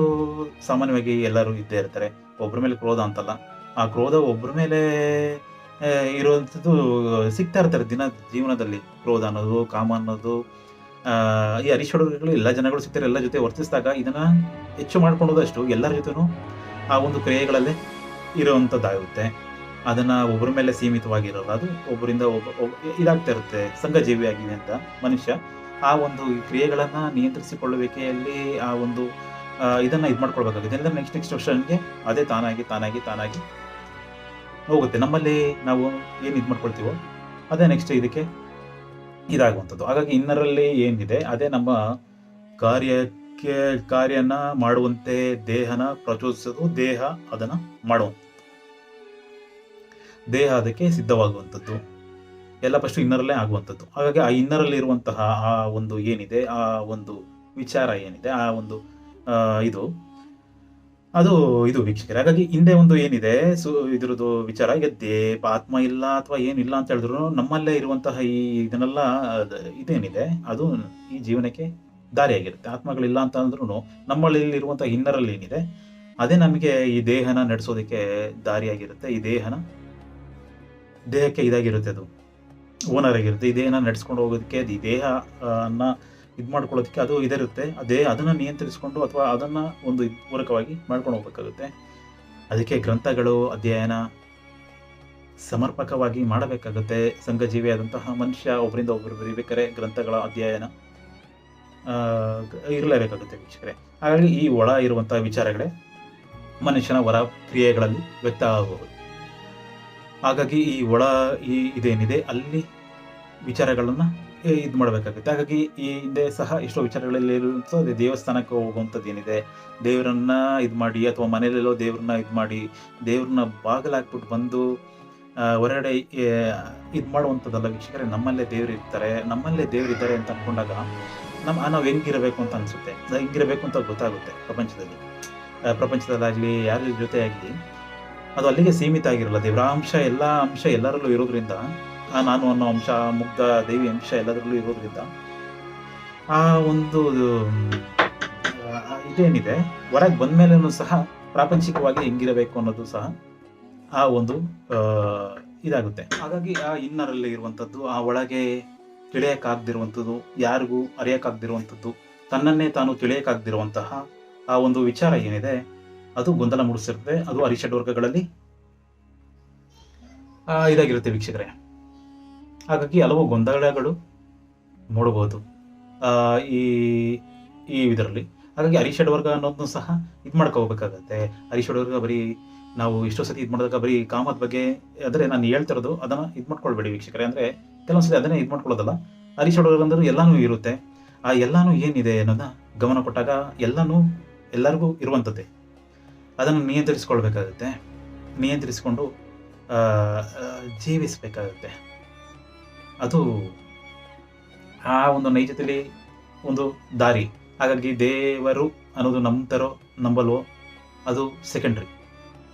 ಸಾಮಾನ್ಯವಾಗಿ ಎಲ್ಲರೂ ಇದ್ದೇ ಇರ್ತಾರೆ. ಒಬ್ಬರ ಮೇಲೆ ಕ್ರೋಧ ಅಂತಲ್ಲ, ಆ ಕ್ರೋಧ ಒಬ್ಬರ ಮೇಲೆ ಇರುವಂಥದ್ದು ಸಿಗ್ತಾ ಇರ್ತಾರೆ ಜೀವನದಲ್ಲಿ. ಕ್ರೋಧ ಅನ್ನೋದು, ಕಾಮ ಅನ್ನೋದು, ಈ ಅರಿಷಡ್ವರ್ಗಗಳು ಎಲ್ಲ ಜನಗಳು ಸಿಗ್ತಾರೆ. ಎಲ್ಲ ಜೊತೆ ವರ್ತಿಸಿದಾಗ ಇದನ್ನ ಹೆಚ್ಚು ಮಾಡ್ಕೊಂಡೋದಷ್ಟು ಎಲ್ಲರ ಜೊತೆನೂ ಆ ಒಂದು ಕ್ರಿಯೆಗಳಲ್ಲೇ ಇರುವಂಥದ್ದಾಗುತ್ತೆ. ಅದನ್ನ ಒಬ್ಬರ ಮೇಲೆ ಸೀಮಿತವಾಗಿರಲ್ಲ, ಅದು ಒಬ್ಬರಿಂದ ಒಬ್ಬ ಇದಾಗ್ತಾ ಇರುತ್ತೆ. ಸಂಘಜೀವಿಯಾಗಿದೆ ಅಂತ ಮನುಷ್ಯ ಆ ಒಂದು ಕ್ರಿಯೆಗಳನ್ನ ನಿಯಂತ್ರಿಸಿಕೊಳ್ಳುವಿಕೆಯಲ್ಲಿ ಆ ಒಂದು ಇದನ್ನ ಇದು ಮಾಡ್ಕೊಳ್ಬೇಕಾಗುತ್ತೆ. ಅಂದ್ರೆ ನೆಕ್ಸ್ಟ್ ವರ್ಷನ್ಗೆ ಅದೇ ತಾನಾಗಿ ಹೋಗುತ್ತೆ. ನಮ್ಮಲ್ಲಿ ನಾವು ಏನು ಇದು ಮಾಡ್ಕೊಳ್ತೀವೋ ಅದೇ ನೆಕ್ಸ್ಟ್ ಇದಕ್ಕೆ ಇದಾಗುವಂಥದ್ದು. ಹಾಗಾಗಿ ಇನ್ನರಲ್ಲಿ ಏನಿದೆ ಅದೇ ನಮ್ಮ ಕಾರ್ಯನ ಮಾಡುವಂತೆ ದೇಹನ ಪ್ರಚೋದಿಸೋದು, ದೇಹ ಅದನ್ನ ಮಾಡುವಂಥದ್ದು, ದೇಹ ಅದಕ್ಕೆ ಸಿದ್ಧವಾಗುವಂಥದ್ದು ಎಲ್ಲ ಫಸ್ಟ್ ಇನ್ನರಲ್ಲೇ ಆಗುವಂಥದ್ದು. ಹಾಗಾಗಿ ಆ ಇನ್ನರಲ್ಲಿ ಇರುವಂತಹ ಆ ಒಂದು ಏನಿದೆ, ಆ ಒಂದು ವಿಚಾರ ಏನಿದೆ, ಆ ಒಂದು ಇದು ವೀಕ್ಷಕರೇ. ಹಾಗಾಗಿ ಹಿಂದೆ ಒಂದು ಏನಿದೆ ಇದ್ರದ್ದು ವಿಚಾರ, ಈಗ ಆತ್ಮ ಇಲ್ಲ ಅಥವಾ ಏನಿಲ್ಲ ಅಂತ ಹೇಳಿದ್ರು ನಮ್ಮಲ್ಲೇ ಇರುವಂತಹ ಈ ಇದನ್ನೆಲ್ಲ ಇದೇನಿದೆ ಅದು ಈ ಜೀವನಕ್ಕೆ ದಾರಿಯಾಗಿರುತ್ತೆ. ಆತ್ಮಗಳಿಲ್ಲ ಅಂತ ಅಂದ್ರೂ ನಮ್ಮಲ್ಲಿ ಇರುವಂತಹ ಇನ್ನರಲ್ಲಿ ಏನಿದೆ ಅದೇ ನಮಗೆ ಈ ದೇಹನ ನಡೆಸೋದಕ್ಕೆ ದಾರಿಯಾಗಿರುತ್ತೆ. ಈ ದೇಹಕ್ಕೆ ಇದಾಗಿರುತ್ತೆ, ಅದು ಓನರ್ ಆಗಿರುತ್ತೆ. ಈ ದೇಹನ ನಡೆಸ್ಕೊಂಡು ಹೋಗೋದಕ್ಕೆ, ಈ ದೇಹ ಇದು ಮಾಡ್ಕೊಳ್ಳೋದಕ್ಕೆ ಅದು ಇದಿರುತ್ತೆ. ಅದನ್ನ ನಿಯಂತ್ರಿಸಿಕೊಂಡು ಅಥವಾ ಅದನ್ನ ಒಂದು ಪೂರಕವಾಗಿ ಮಾಡ್ಕೊಂಡು ಹೋಗ್ಬೇಕಾಗುತ್ತೆ. ಅದಕ್ಕೆ ಗ್ರಂಥಗಳು ಅಧ್ಯಯನ ಸಮರ್ಪಕವಾಗಿ ಮಾಡಬೇಕಾಗುತ್ತೆ. ಸಂಘಜೀವಿಯಾದಂತಹ ಮನುಷ್ಯ ಒಬ್ಬರಿಂದ ಒಬ್ಬರು ಬರೀಬೇಕಾದ್ರೆ ಗ್ರಂಥಗಳ ಅಧ್ಯಯನ ಇರಲೇಬೇಕಾಗುತ್ತೆ ವೀಕ್ಷಕರೇ. ಹಾಗಾಗಿ ಈ ಒಳ ಇರುವಂತಹ ವಿಚಾರಗಳೇ ಮನುಷ್ಯನ ಹೊರ ಕ್ರಿಯೆಗಳಲ್ಲಿ ವ್ಯಕ್ತ ಆಗಬಹುದು. ಹಾಗಾಗಿ ಈ ಒಳ ಇದೇನಿದೆ ಅಲ್ಲಿ ವಿಚಾರಗಳನ್ನ ಇದು ಮಾಡಬೇಕಾಗುತ್ತೆ. ಹಾಗಾಗಿ ಈ ಹಿಂದೆ ಸಹ ಎಷ್ಟೋ ವಿಚಾರಗಳಲ್ಲಿ ಇರುವಂಥದ್ದು ದೇವಸ್ಥಾನಕ್ಕೆ ಹೋಗುವಂಥದ್ದು ಏನಿದೆ, ದೇವರನ್ನ ಇದು ಮಾಡಿ ಅಥವಾ ಮನೆಯಲ್ಲೆಲ್ಲೋ ದೇವ್ರನ್ನ ಇದು ಮಾಡಿ ದೇವ್ರನ್ನ ಬಾಗಿಲಾಕ್ಬಿಟ್ಟು ಬಂದು ಹೊರಗಡೆ ಇದು ಮಾಡುವಂಥದ್ದಲ್ಲ ವೀಕ್ಷಕರೇ. ನಮ್ಮಲ್ಲೇ ದೇವರಿದ್ದಾರೆ ಅಂತ ಅನ್ಕೊಂಡಾಗ ನಾವು ಹೆಂಗಿರಬೇಕು ಅಂತ ಅನ್ಸುತ್ತೆ, ಹೆಂಗಿರಬೇಕು ಅಂತ ಗೊತ್ತಾಗುತ್ತೆ. ಪ್ರಪಂಚದಲ್ಲಾಗಲಿ ಯಾರ ಜೊತೆ ಆಗಲಿ ಅದು ಅಲ್ಲಿಗೆ ಸೀಮಿತ ಆಗಿರಲ್ಲ. ದೇವರ ಅಂಶ ಎಲ್ಲರಲ್ಲೂ ಇರೋದ್ರಿಂದ, ನಾನು ಅನ್ನೋ ಅಂಶ, ಮುಗ್ಧ ದೇವಿ ಅಂಶ ಎಲ್ಲದರಲ್ಲೂ ಇರೋದ್ರಿಂದ ಆ ಒಂದು ಇದೇನಿದೆ ಹೊರಗೆ ಬಂದ ಮೇಲೂ ಸಹ ಪ್ರಾಪಂಚಿಕವಾಗಿ ಹೆಂಗಿರಬೇಕು ಅನ್ನೋದು ಸಹ ಆ ಒಂದು ಇದಾಗುತ್ತೆ. ಹಾಗಾಗಿ ಆ ಇನ್ನರಲ್ಲಿ ಇರುವಂಥದ್ದು, ಆ ಒಳಗೆ ತಿಳಿಯಕ್ಕಾಗದಿರುವಂಥದ್ದು, ಯಾರಿಗೂ ಅರಿಯಕ್ಕಾಗದಿರುವಂಥದ್ದು, ತನ್ನನ್ನೇ ತಾನು ತಿಳಿಯಕ್ಕಾಗದಿರುವಂತಹ ಆ ಒಂದು ವಿಚಾರ ಏನಿದೆ ಅದು ಗೊಂದಲ ಮೂಡಿಸಿರುತ್ತೆ. ಅದು ಅರಿಷಡ್ವರ್ಗಗಳಲ್ಲಿ ಇದಾಗಿರುತ್ತೆ ವೀಕ್ಷಕರೇ. ಹಾಗಾಗಿ ಹಲವು ಗೊಂದಲಗಳು ಮೂಡಬಹುದು ಈ ಇದರಲ್ಲಿ. ಹಾಗಾಗಿ ಅರಿಷಡ್ವರ್ಗ ಅನ್ನೋದನ್ನು ಸಹ ಇದು ಮಾಡ್ಕೋಬೇಕಾಗತ್ತೆ. ಅರಿಷಡ್ವರ್ಗ ಬರೀ ನಾವು ಎಷ್ಟೋ ಸತಿ ಇದು ಮಾಡಿದಾಗ ಬರೀ ಕಾಮದ ಬಗ್ಗೆ ಅಂದರೆ ನಾನು ಹೇಳ್ತಿರೋದು ಅದನ್ನು ಇದು ಮಾಡ್ಕೊಳ್ಬೇಡಿ ವೀಕ್ಷಕರೇ. ಅಂದರೆ ಕೆಲವೊಂದ್ಸತಿ ಅದನ್ನೇ ಇದು ಮಾಡ್ಕೊಳ್ಳೋದಲ್ಲ. ಅರಿಷಡ್ವರ್ಗ ಅಂದ್ರೆ ಎಲ್ಲನೂ ಇರುತ್ತೆ. ಆ ಎಲ್ಲನೂ ಏನಿದೆ ಅನ್ನೋದನ್ನ ಗಮನ ಕೊಟ್ಟಾಗ ಎಲ್ಲರಿಗೂ ಇರುವಂಥದ್ದೇ. ಅದನ್ನು ನಿಯಂತ್ರಿಸ್ಕೊಳ್ಬೇಕಾಗುತ್ತೆ, ನಿಯಂತ್ರಿಸಿಕೊಂಡು ಜೀವಿಸಬೇಕಾಗುತ್ತೆ. ಅದು ಆ ಒಂದು ನೈಜತೆಯಲ್ಲಿ ಒಂದು ದಾರಿ. ಹಾಗಾಗಿ ದೇವರು ಅನ್ನೋದು ನಂಬಲ್ವೋ ಅದು ಸೆಕೆಂಡ್ರಿ,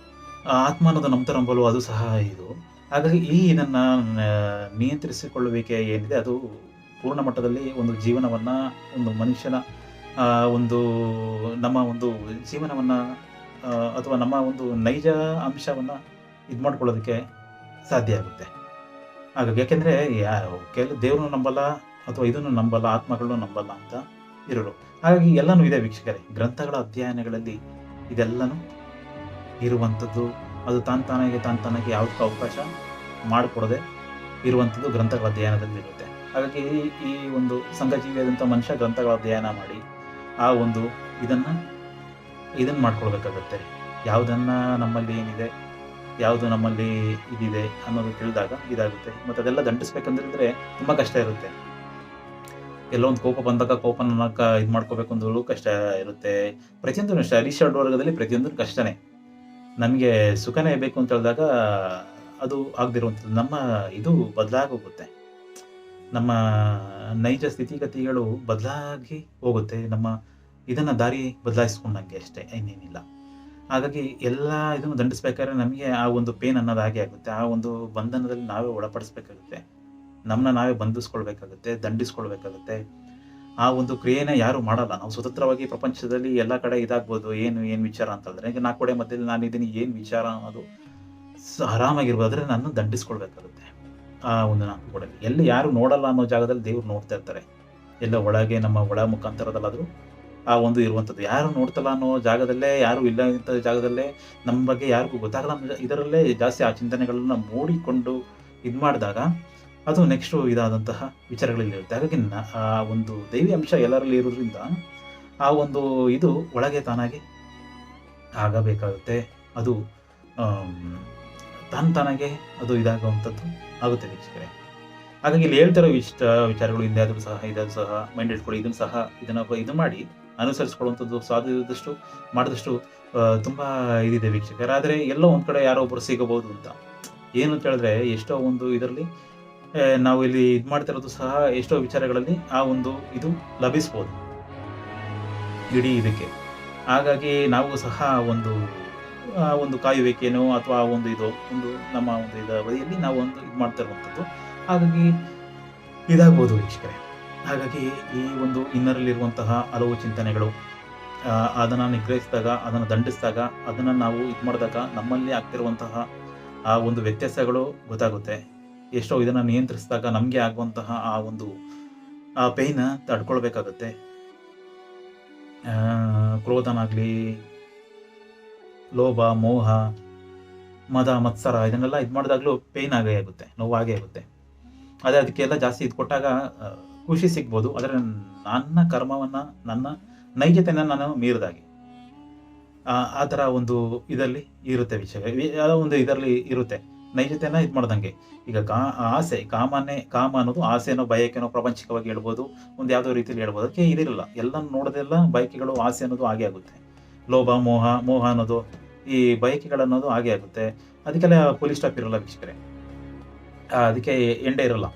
ಆತ್ಮ ಅನ್ನೋದು ನಂಬಲ್ವೋ ಅದು ಸಹ ಇದು. ಹಾಗಾಗಿ ಇದನ್ನು ನಿಯಂತ್ರಿಸಿಕೊಳ್ಳುವಿಕೆ ಏನಿದೆ ಅದು ಪೂರ್ಣ ಮಟ್ಟದಲ್ಲಿ ಒಂದು ಜೀವನವನ್ನು, ಒಂದು ಮನುಷ್ಯನ ನಮ್ಮ ಒಂದು ಜೀವನವನ್ನು ಅಥವಾ ನಮ್ಮ ಒಂದು ನೈಜ ಅಂಶವನ್ನು ಇದು ಮಾಡ್ಕೊಳ್ಳೋದಕ್ಕೆ ಸಾಧ್ಯ ಆಗುತ್ತೆ. ಹಾಗಾಗಿ ಯಾಕೆಂದರೆ ದೇವ್ರನ್ನು ನಂಬಲ್ಲ ಅಥವಾ ಇದನ್ನು ನಂಬಲ್ಲ, ಆತ್ಮಗಳನ್ನು ನಂಬಲ್ಲ ಅಂತ ಇರೋರು. ಹಾಗಾಗಿ ಎಲ್ಲನೂ ಇದೆ ವೀಕ್ಷಕರೇ. ಗ್ರಂಥಗಳ ಅಧ್ಯಯನಗಳಲ್ಲಿ ಇದೆಲ್ಲನೂ ಇರುವಂಥದ್ದು. ಅದು ತಾನಾಗಿ ಯಾವುದಕ್ಕೂ ಅವಕಾಶ ಮಾಡಿಕೊಡದೆ ಇರುವಂಥದ್ದು ಗ್ರಂಥಗಳ ಅಧ್ಯಯನದಲ್ಲಿ ಇರುತ್ತೆ. ಹಾಗಾಗಿ ಈ ಒಂದು ಸಂಘಜೀವಿಯಾದಂಥ ಮನುಷ್ಯ ಗ್ರಂಥಗಳ ಅಧ್ಯಯನ ಮಾಡಿ ಆ ಒಂದು ಇದನ್ನು ಮಾಡ್ಕೊಳ್ಬೇಕಾಗತ್ತೆ. ಯಾವುದನ್ನು ನಮ್ಮಲ್ಲಿ ಏನಿದೆ, ಯಾವುದು ನಮ್ಮಲ್ಲಿ ಇದಿದೆ ಅನ್ನೋದು ತಿಳಿದಾಗ ಇದಾಗುತ್ತೆ. ಮತ್ತು ಅದೆಲ್ಲ ದಂಡಿಸ್ಬೇಕಂದ್ರೆ ತುಂಬ ಕಷ್ಟ ಇರುತ್ತೆ. ಕೆಲವೊಂದು ಕೋಪ ಬಂದಾಗ ಕೋಪನ ಇದು ಮಾಡ್ಕೋಬೇಕು ಅಂದ್ರೂ ಕಷ್ಟ ಇರುತ್ತೆ. ಪ್ರತಿಯೊಂದೂ ಅಷ್ಟೇ ಅರಿಷಡ್ ವರ್ಗದಲ್ಲಿ ಪ್ರತಿಯೊಂದು ಕಷ್ಟನೇ. ನಮಗೆ ಸುಖನೇ ಬೇಕು ಅಂತ ಹೇಳಿದಾಗ ಅದು ಆಗದಿರುವಂಥದ್ದು. ನಮ್ಮ ಇದು ಬದಲಾಗೋಗುತ್ತೆ. ನಮ್ಮ ನೈಜ ಸ್ಥಿತಿಗತಿಗಳು ಬದಲಾಗಿ ಹೋಗುತ್ತೆ. ನಮ್ಮ ಇದನ್ನ ದಾರಿ ಬದಲಾಯಿಸ್ಕೊಂಡಂಗೆ ಅಷ್ಟೇ, ಇನ್ನೇನಿಲ್ಲ. ಹಾಗಾಗಿ ಎಲ್ಲ ಇದನ್ನು ದಂಡಿಸ್ಬೇಕಾದ್ರೆ ನಮಗೆ ಆ ಒಂದು ಪೇನ್ ಅನ್ನೋದು ಹಾಗೆ ಆಗುತ್ತೆ. ಆ ಒಂದು ಬಂಧನದಲ್ಲಿ ನಾವೇ ಒಳಪಡಿಸ್ಬೇಕಾಗುತ್ತೆ. ನಮ್ಮನ್ನ ನಾವೇ ಬಂಧಿಸ್ಕೊಳ್ಬೇಕಾಗುತ್ತೆ, ದಂಡಿಸ್ಕೊಳ್ಬೇಕಾಗುತ್ತೆ. ಆ ಒಂದು ಕ್ರಿಯೆನ ಯಾರು ಮಾಡಲ್ಲ. ನಾವು ಸ್ವತಂತ್ರವಾಗಿ ಪ್ರಪಂಚದಲ್ಲಿ ಎಲ್ಲ ಕಡೆ ಇದಾಗ್ಬೋದು. ಏನು ವಿಚಾರ ಅಂತಂದ್ರೆ, ಈಗ 4 ಗೋಡೆ ಮಧ್ಯದಲ್ಲಿ ನಾನಿದ್ದೀನಿ, ಏನು ವಿಚಾರ ಅನ್ನೋದು ಆರಾಮಾಗಿರ್ಬೋದು. ಆದರೆ ನಾನು ದಂಡಿಸ್ಕೊಳ್ಬೇಕಾಗುತ್ತೆ. ಆ ಒಂದು 4 ಗೋಡೆಯಲ್ಲಿ ಎಲ್ಲಿ ಯಾರು ನೋಡಲ್ಲ ಅನ್ನೋ ಜಾಗದಲ್ಲಿ ದೇವ್ರು ನೋಡ್ತಾ ಇರ್ತಾರೆ. ಎಲ್ಲ ಒಳಗೆ ನಮ್ಮ ಒಳ ಮುಖಾಂತರದಲ್ಲಾದರೂ ಆ ಒಂದು ಇರುವಂಥದ್ದು. ಯಾರು ನೋಡ್ತಲ್ಲ ಅನ್ನೋ ಜಾಗದಲ್ಲೇ, ಯಾರು ಇಲ್ಲ ಇಂಥ ಜಾಗದಲ್ಲೇ ನಮ್ಮ ಬಗ್ಗೆ ಯಾರಿಗೂ ಗೊತ್ತಾಗಲ್ಲ ಅನ್ನೋ ಇದರಲ್ಲೇ ಜಾಸ್ತಿ ಆ ಚಿಂತನೆಗಳನ್ನ ಮೂಡಿಕೊಂಡು ಇದು ಮಾಡಿದಾಗ ಅದು ನೆಕ್ಸ್ಟು ಇದಾದಂತಹ ವಿಚಾರಗಳಲ್ಲಿರುತ್ತೆ. ಹಾಗಾಗಿ ಆ ಒಂದು ದೈವಿ ಅಂಶ ಎಲ್ಲರಲ್ಲಿ ಇರೋದ್ರಿಂದ ಆ ಒಂದು ಇದು ಒಳಗೆ ತಾನಾಗಿ ಆಗಬೇಕಾಗುತ್ತೆ. ಅದು ತಾನಾಗೆ ಅದು ಇದಾಗುವಂಥದ್ದು ಆಗುತ್ತೆ ವೀಕ್ಷಕರೇ. ಹಾಗಾಗಿ ಇಲ್ಲಿ ಹೇಳ್ತಿರೋ ವಿಚಾರಗಳು ಇದಾದರೂ ಸಹ ಮೈಂಡ್ ಇಟ್ಕೊಳ್ಳಿ. ಇದನ್ನು ಮಾಡಿ ಅನುಸರಿಸ್ಕೊಳ್ಳುವಂಥದ್ದು ಸಾಧ್ಯದಷ್ಟು ಮಾಡಿದಷ್ಟು ತುಂಬ ಇದಿದೆ ವೀಕ್ಷಕರೇ. ಆದರೆ ಎಲ್ಲೋ ಒಂದು ಕಡೆ ಯಾರೋ ಒಬ್ಬರು ಸಿಗಬಹುದು ಅಂತ. ಏನು ಅಂತ ಹೇಳಿದ್ರೆ, ಎಷ್ಟೋ ಒಂದು ಇದರಲ್ಲಿ ನಾವು ಇಲ್ಲಿ ಇದು ಮಾಡ್ತಿರೋದು ಸಹ ಎಷ್ಟೋ ವಿಚಾರಗಳಲ್ಲಿ ಆ ಒಂದು ಇದು ಲಭಿಸ್ಬೋದು ಇಡೀ ಇದಕ್ಕೆ. ಹಾಗಾಗಿ ನಾವು ಸಹ ಒಂದು ಕಾಯುವಿಕೆನೋ ಅಥವಾ ಒಂದು ನಮ್ಮ ಒಂದು ಬದಿಯಲ್ಲಿ ನಾವು ಒಂದು ಇದು ಮಾಡ್ತಾ ಇರುವಂಥದ್ದು. ಹಾಗಾಗಿ ಇದಾಗ್ಬೋದು ವೀಕ್ಷಕರೇ. ಹಾಗಾಗಿ ಈ ಒಂದು ಇನ್ನರಲ್ಲಿರುವಂತಹ ಹಲವು ಚಿಂತನೆಗಳು ಅದನ್ನು ನಿಗ್ರಹಿಸಿದಾಗ, ಅದನ್ನು ದಂಡಿಸಿದಾಗ, ಅದನ್ನು ನಾವು ಇದು ಮಾಡಿದಾಗ ನಮ್ಮಲ್ಲಿ ಆಗ್ತಿರುವಂತಹ ಆ ಒಂದು ವ್ಯತ್ಯಾಸಗಳು ಗೊತ್ತಾಗುತ್ತೆ. ಎಷ್ಟೋ ಇದನ್ನು ನಿಯಂತ್ರಿಸಿದಾಗ ನಮಗೆ ಆಗುವಂತಹ ಆ ಪೇಯ್ನ ತಡ್ಕೊಳ್ಬೇಕಾಗತ್ತೆ. ಕ್ರೋಧನಾಗಲಿ, ಲೋಭ, ಮೋಹ, ಮದ, ಮತ್ಸರ ಇದನ್ನೆಲ್ಲ ಇದು ಮಾಡಿದಾಗಲೂ ಪೇಯ್ನ್ ಆಗುತ್ತೆ, ನೋವಾಗೇ ಆಗುತ್ತೆ. ಅದೇ ಅದಕ್ಕೆಲ್ಲ ಜಾಸ್ತಿ ಇದು ಕೊಟ್ಟಾಗ ಖುಷಿ ಸಿಗ್ಬೋದು. ಆದರೆ ನನ್ನ ಕರ್ಮವನ್ನು, ನನ್ನ ನೈಜತೆಯನ್ನು ನಾನು ಮೀರಿದಾಗೆ ಆ ಥರ ಒಂದು ಇದರಲ್ಲಿ ಇರುತ್ತೆ ವಿಷಯ. ಒಂದು ಇದರಲ್ಲಿ ಇರುತ್ತೆ ನೈಜತೆಯನ್ನು ಇದು ಮಾಡ್ದಂಗೆ. ಈಗ ಕಾಮ ಅನ್ನೋದು ಆಸೆನೋ ಬಯಕೆನೋ ಪ್ರಾಪಂಚಿಕವಾಗಿ ಹೇಳ್ಬೋದು, ಒಂದು ಯಾವುದೋ ರೀತಿಯಲ್ಲಿ ಹೇಳ್ಬೋದು. ಅದಕ್ಕೆ ಇದಿರಲ್ಲ, ಎಲ್ಲ ನೋಡೋದೆಲ್ಲ ಬಯಕೆಗಳು, ಆಸೆ ಅನ್ನೋದು ಹಾಗೆ ಆಗುತ್ತೆ. ಲೋಭ, ಮೋಹ ಅನ್ನೋದು, ಈ ಬಯಕೆಗಳನ್ನೋದು ಹಾಗೆ ಆಗುತ್ತೆ. ಅದಕ್ಕೆಲ್ಲ ಪೊಲೀಸ್ ಸ್ಟಾಪ್ ಇರಲ್ಲ ವೀಕ್ಷಕರೇ. ಅದಕ್ಕೆ ಎಂಡೇ ಇರಲ್ಲ,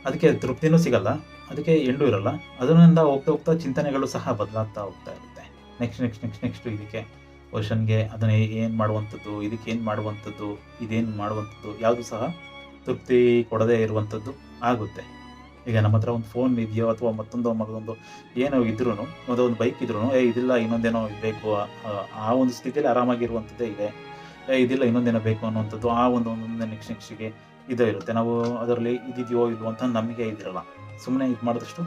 ಅದಕ್ಕೆ ತೃಪ್ತಿನೂ ಸಿಗಲ್ಲ, ಅದಕ್ಕೆ ಎಂಡೂ ಇರಲ್ಲ. ಅದರಿಂದ ಹೋಗ್ತಾ ಚಿಂತನೆಗಳು ಸಹ ಬದಲಾಗ್ತಾ ಹೋಗ್ತಾ ಇರುತ್ತೆ. ನೆಕ್ಸ್ಟ್ ಇದಕ್ಕೆ ವರ್ಷನ್ಗೆ ಅದನ್ನ ಏನು ಮಾಡುವಂಥದ್ದು, ಇದಕ್ಕೆ ಏನು ಮಾಡುವಂಥದ್ದು, ಇದೇನು ಮಾಡುವಂಥದ್ದು ಯಾವುದು ಸಹ ತೃಪ್ತಿ ಕೊಡದೇ ಇರುವಂಥದ್ದು ಆಗುತ್ತೆ. ಈಗ ನಮ್ಮ ಹತ್ರ ಒಂದು ಫೋನ್ ಇದೆಯೋ ಅಥವಾ ಮಗದೊಂದು ಏನೋ ಇದ್ರೂ, ಒಂದು ಬೈಕ್ ಇದ್ರೂ, ಇದಿಲ್ಲ ಇನ್ನೊಂದೇನೋ ಬೇಕು, ಆ ಒಂದು ಸ್ಥಿತಿಯಲ್ಲಿ ಆರಾಮಾಗಿರುವಂಥದ್ದೇ ಇದೆ. ಇದಿಲ್ಲ ಇನ್ನೊಂದೇನೋ ಬೇಕು ಅನ್ನುವಂಥದ್ದು ಆ ಒಂದು ನೆಕ್ಸ್ಟ್ಗೆ ಇದೇ ಇರುತ್ತೆ. ನಾವು ಅದರಲ್ಲಿ ಇದಿದೆಯೋ ಇಲ್ವೋ ಅಂತ ನಮಗೆ ಇದಿರಲ್ಲ. ಸುಮ್ಮನೆ ಇದು ಮಾಡಿದಷ್ಟು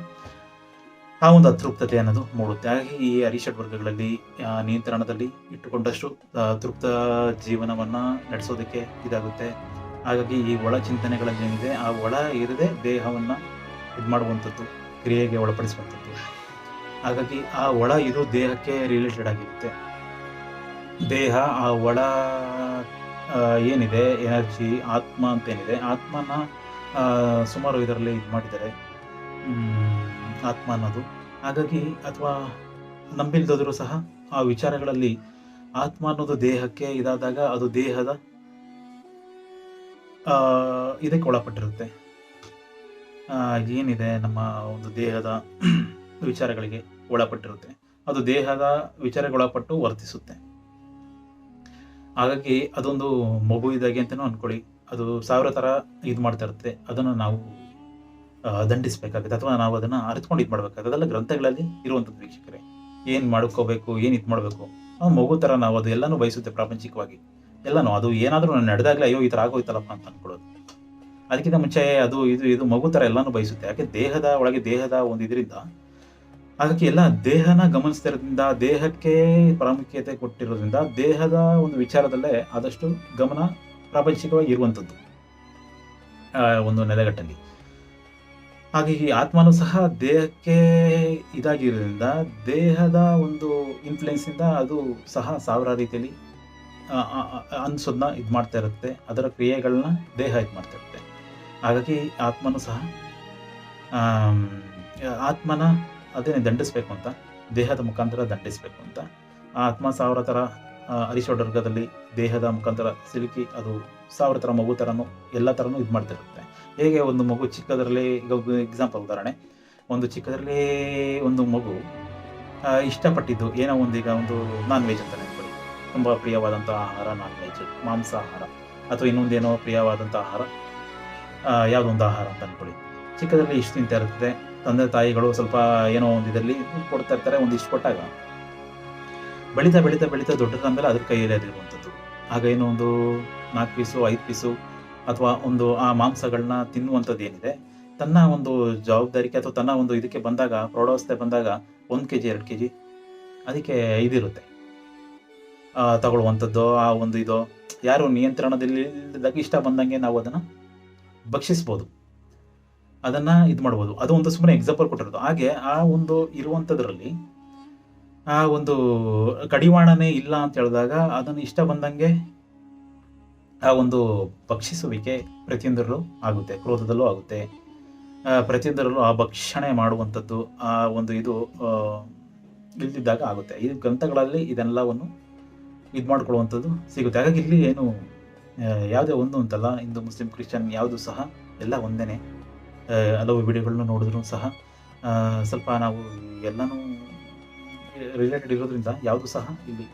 ಆ ಒಂದು ಅತೃಪ್ತತೆ ಅನ್ನೋದು ಮೂಡುತ್ತೆ. ಹಾಗಾಗಿ ಈ ಅರಿಷಡ್ ವರ್ಗಗಳಲ್ಲಿ ನಿಯಂತ್ರಣದಲ್ಲಿ ಇಟ್ಟುಕೊಂಡಷ್ಟು ತೃಪ್ತ ಜೀವನವನ್ನು ನಡೆಸೋದಕ್ಕೆ ಇದಾಗುತ್ತೆ. ಹಾಗಾಗಿ ಈ ಒಳ ಚಿಂತನೆಗಳಲ್ಲಿ ಏನಿದೆ, ಆ ಒಳ ಇರದೆ ದೇಹವನ್ನು ಇದು ಮಾಡುವಂಥದ್ದು, ಕ್ರಿಯೆಗೆ ಒಳಪಡಿಸುವಂಥದ್ದು. ಹಾಗಾಗಿ ಆ ಒಳ ಇದು ದೇಹಕ್ಕೆ ರಿಲೇಟೆಡ್ ಆಗಿರುತ್ತೆ. ದೇಹ ಆ ಒಳ ಏನಿದೆ ಎನರ್ಜಿ, ಆತ್ಮ ಅಂತ ಏನಿದೆ, ಆತ್ಮನ ಸುಮಾರು ಇದರಲ್ಲಿ ಇದು ಮಾಡಿದ್ದಾರೆ, ಆತ್ಮ ಅನ್ನೋದು. ಹಾಗಾಗಿ ಅಥವಾ ನಂಬಿಲ್ದೋದ್ರೂ ಸಹ ಆ ವಿಚಾರಗಳಲ್ಲಿ ಆತ್ಮ ಅನ್ನೋದು ದೇಹಕ್ಕೆ ಇದಾದಾಗ ಅದು ದೇಹದ ಇದಕ್ಕೆ ಒಳಪಟ್ಟಿರುತ್ತೆ. ಏನಿದೆ ನಮ್ಮ ಒಂದು ದೇಹದ ವಿಚಾರಗಳಿಗೆ ಒಳಪಟ್ಟಿರುತ್ತೆ, ಅದು ದೇಹದ ವಿಚಾರಕ್ಕೆ ಒಳಪಟ್ಟು ವರ್ತಿಸುತ್ತೆ. ಹಾಗಾಗಿ ಅದೊಂದು ಮಗು ಇದ್ದಾಗೆ ಅಂತಲೂ ಅಂದ್ಕೊಳ್ಳಿ. ಅದು 1000 ಥರ ಇದು ಮಾಡ್ತಾ ಇರುತ್ತೆ. ಅದನ್ನು ನಾವು ದಂಡಿಸಬೇಕಾಗುತ್ತೆ, ಅಥವಾ ನಾವು ಅದನ್ನು ಅರಿತುಕೊಂಡು ಇದು ಮಾಡಬೇಕಾಗುತ್ತೆ. ಅದೆಲ್ಲ ಗ್ರಂಥಗಳಲ್ಲಿ ಇರುವಂಥದ್ದು ವೀಕ್ಷಕರೇ. ಏನು ಮಾಡ್ಕೋಬೇಕು, ಏನು ಇದು ಮಾಡಬೇಕು, ಮಗು ಥರ ನಾವು ಅದು ಎಲ್ಲನೂ ಬಯಸುತ್ತೆ ಪ್ರಾಪಂಚಿಕವಾಗಿ. ಎಲ್ಲನೂ ಅದು ಏನಾದರೂ ನಾನು ನಡೆದಾಗಲೇ ಅಯ್ಯೋ ಈ ಥರ ಆಗೋಯ್ತಲ್ಲಪ್ಪ ಅಂತ ಅಂದ್ಕೊಳ್ಳೋದು. ಅದಕ್ಕಿಂತ ಮುಂಚೆ ಅದು ಇದು ಮಗು ಥರ ಎಲ್ಲನೂ ಬಯಸುತ್ತೆ. ಯಾಕೆ ದೇಹದ ಒಳಗೆ ದೇಹದ ಒಂದು ಇದರಿಂದ, ಹಾಗಾಗಿ ಎಲ್ಲ ದೇಹನ ಗಮನಿಸ್ತಿರೋದ್ರಿಂದ, ದೇಹಕ್ಕೆ ಪ್ರಾಮುಖ್ಯತೆ ಕೊಟ್ಟಿರೋದ್ರಿಂದ ದೇಹದ ಒಂದು ವಿಚಾರದಲ್ಲೇ ಆದಷ್ಟು ಗಮನ ಪ್ರಾಪಂಚಿಕವಾಗಿ ಇರುವಂಥದ್ದು ಒಂದು ನೆಲೆಗಟ್ಟಲ್ಲಿ. ಹಾಗಾಗಿ ಆತ್ಮನೂ ಸಹ ದೇಹಕ್ಕೆ ಇದಾಗಿರೋದ್ರಿಂದ ದೇಹದ ಒಂದು ಇನ್ಫ್ಲುಯೆನ್ಸಿಂದ ಅದು ಸಹ 1000 ರೀತಿಯಲ್ಲಿ ಅನ್ಸೋದನ್ನ ಇದು ಮಾಡ್ತಾ ಇರುತ್ತೆ. ಅದರ ಕ್ರಿಯೆಗಳನ್ನ ದೇಹ ಇದು ಮಾಡ್ತಾ ಇರುತ್ತೆ. ಹಾಗಾಗಿ ಆತ್ಮನೂ ಸಹ ಆತ್ಮನ ಅದೇನೆ ದಂಡಿಸ್ಬೇಕು ಅಂತ, ದೇಹದ ಮುಖಾಂತರ ದಂಡಿಸ್ಬೇಕು ಅಂತ. ಆ ಆತ್ಮ 1000 ಥರ ಅರಿಷಡ್ವರ್ಗದಲ್ಲಿ ದೇಹದ ಮುಖಾಂತರ ಸಿಲುಕಿ ಅದು 1000 ಥರ ಮಗು ಥರನೂ ಎಲ್ಲ ಥರನೂ ಇದು ಮಾಡ್ತಿರುತ್ತೆ. ಹೇಗೆ ಒಂದು ಮಗು ಚಿಕ್ಕದರಲ್ಲಿ, ಈಗ ಎಕ್ಸಾಂಪಲ್ ಉದಾಹರಣೆ, ಒಂದು ಚಿಕ್ಕದರಲ್ಲಿ ಒಂದು ಮಗು ಇಷ್ಟಪಟ್ಟಿದ್ದು ಏನೋ ಒಂದು, ಈಗ ಒಂದು ನಾನ್ ವೆಜ್ ಅಂತ ನೆನ್ಕೊಳ್ಳಿ, ತುಂಬ ಪ್ರಿಯವಾದಂಥ ಆಹಾರ ನಾನ್ ವೆಜ್, ಮಾಂಸಾಹಾರ, ಅಥವಾ ಇನ್ನೊಂದೇನೋ ಪ್ರಿಯವಾದಂಥ ಆಹಾರ, ಯಾವುದೋ ಒಂದು ಆಹಾರ ಅಂತ ಅಂದ್ಕೊಳ್ಳಿ. ಚಿಕ್ಕದರಲ್ಲಿ ಇಷ್ಟು ತಿಂತಾ ಇರ್ತದೆ, ತಂದೆ ತಾಯಿಗಳು ಸ್ವಲ್ಪ ಏನೋ ಒಂದು ಇದರಲ್ಲಿ ಕೊಡ್ತಾ ಇರ್ತಾರೆ, ಒಂದಿಷ್ಟು ಕೊಟ್ಟಾಗ ಬೆಳೀತಾ ಬೆಳೀತಾ ಬೆಳೀತಾ ದೊಡ್ಡದಾದ್ಮೇಲೆ ಅದ್ರ ಕೈಯಲ್ಲಿ ಅದಿರುವಂಥದ್ದು. ಆಗ ಏನೋ ಒಂದು 4 ಪೀಸು 5 ಪೀಸು ಅಥವಾ ಒಂದು ಆ ಮಾಂಸಗಳನ್ನ ತಿನ್ನುವಂಥದ್ದು ಏನಿದೆ, ತನ್ನ ಒಂದು ಜವಾಬ್ದಾರಿಕೆ ಅಥವಾ ತನ್ನ ಒಂದು ಇದಕ್ಕೆ ಬಂದಾಗ, ಪ್ರೌಢಾವಸ್ಥೆ ಬಂದಾಗ 1 kg 2 kg ಅದಕ್ಕೆ ಇದಿರುತ್ತೆ ತಗೊಳ್ಳುವಂಥದ್ದು. ಆ ಒಂದು ಇದು ಯಾರು ನಿಯಂತ್ರಣದಲ್ಲಿ ಇಲ್ಲದಾಗ ಇಷ್ಟ ಬಂದಂಗೆ ನಾವು ಅದನ್ನು ಭಕ್ಷಿಸ್ಬೋದು, ಅದನ್ನು ಇದು ಮಾಡ್ಬೋದು. ಅದು ಒಂದು ಸುಮ್ಮನೆ ಎಕ್ಸಾಂಪಲ್ ಕೊಟ್ಟಿರೋದು. ಹಾಗೆ ಆ ಒಂದು ಇರುವಂಥದ್ರಲ್ಲಿ ಆ ಒಂದು ಕಡಿವಾಣನೇ ಇಲ್ಲ ಅಂತ ಹೇಳಿದಾಗ ಅದನ್ನು ಇಷ್ಟ ಬಂದಂಗೆ ಆ ಒಂದು ಭಕ್ಷಿಸುವಿಕೆ ಪ್ರತಿಯೊಂದರಲ್ಲೂ ಆಗುತ್ತೆ, ಕ್ರೋಧದಲ್ಲೂ ಆಗುತ್ತೆ, ಪ್ರತಿಯೊಂದರಲ್ಲೂ ಆ ಭಕ್ಷಣೆ ಮಾಡುವಂಥದ್ದು ಆ ಒಂದು ಇದು ಇಲ್ದಿದ್ದಾಗ ಆಗುತ್ತೆ. ಈ ಗ್ರಂಥಗಳಲ್ಲಿ ಇದೆಲ್ಲವನ್ನು ಇದು ಮಾಡ್ಕೊಳ್ಳುವಂಥದ್ದು ಸಿಗುತ್ತೆ. ಹಾಗಾಗಿ ಇಲ್ಲಿ ಏನು ಯಾವುದೇ ಒಂದು ಅಂತಲ್ಲ, ಹಿಂದೂ ಮುಸ್ಲಿಂ ಕ್ರಿಶ್ಚಿಯನ್ ಯಾವುದು ಸಹ ಎಲ್ಲ ಒಂದೇ. ಹಲವು ವಿಡಿಯೋಗಳನ್ನ ನೋಡಿದ್ರು ಸಹ ಸ್ವಲ್ಪ ನಾವು ಎಲ್ಲನೂ ರಿಲೇಟೆಡ್ ಇರೋದ್ರಿಂದ ಯಾವುದು ಸಹ ಇಲ್ಲಿ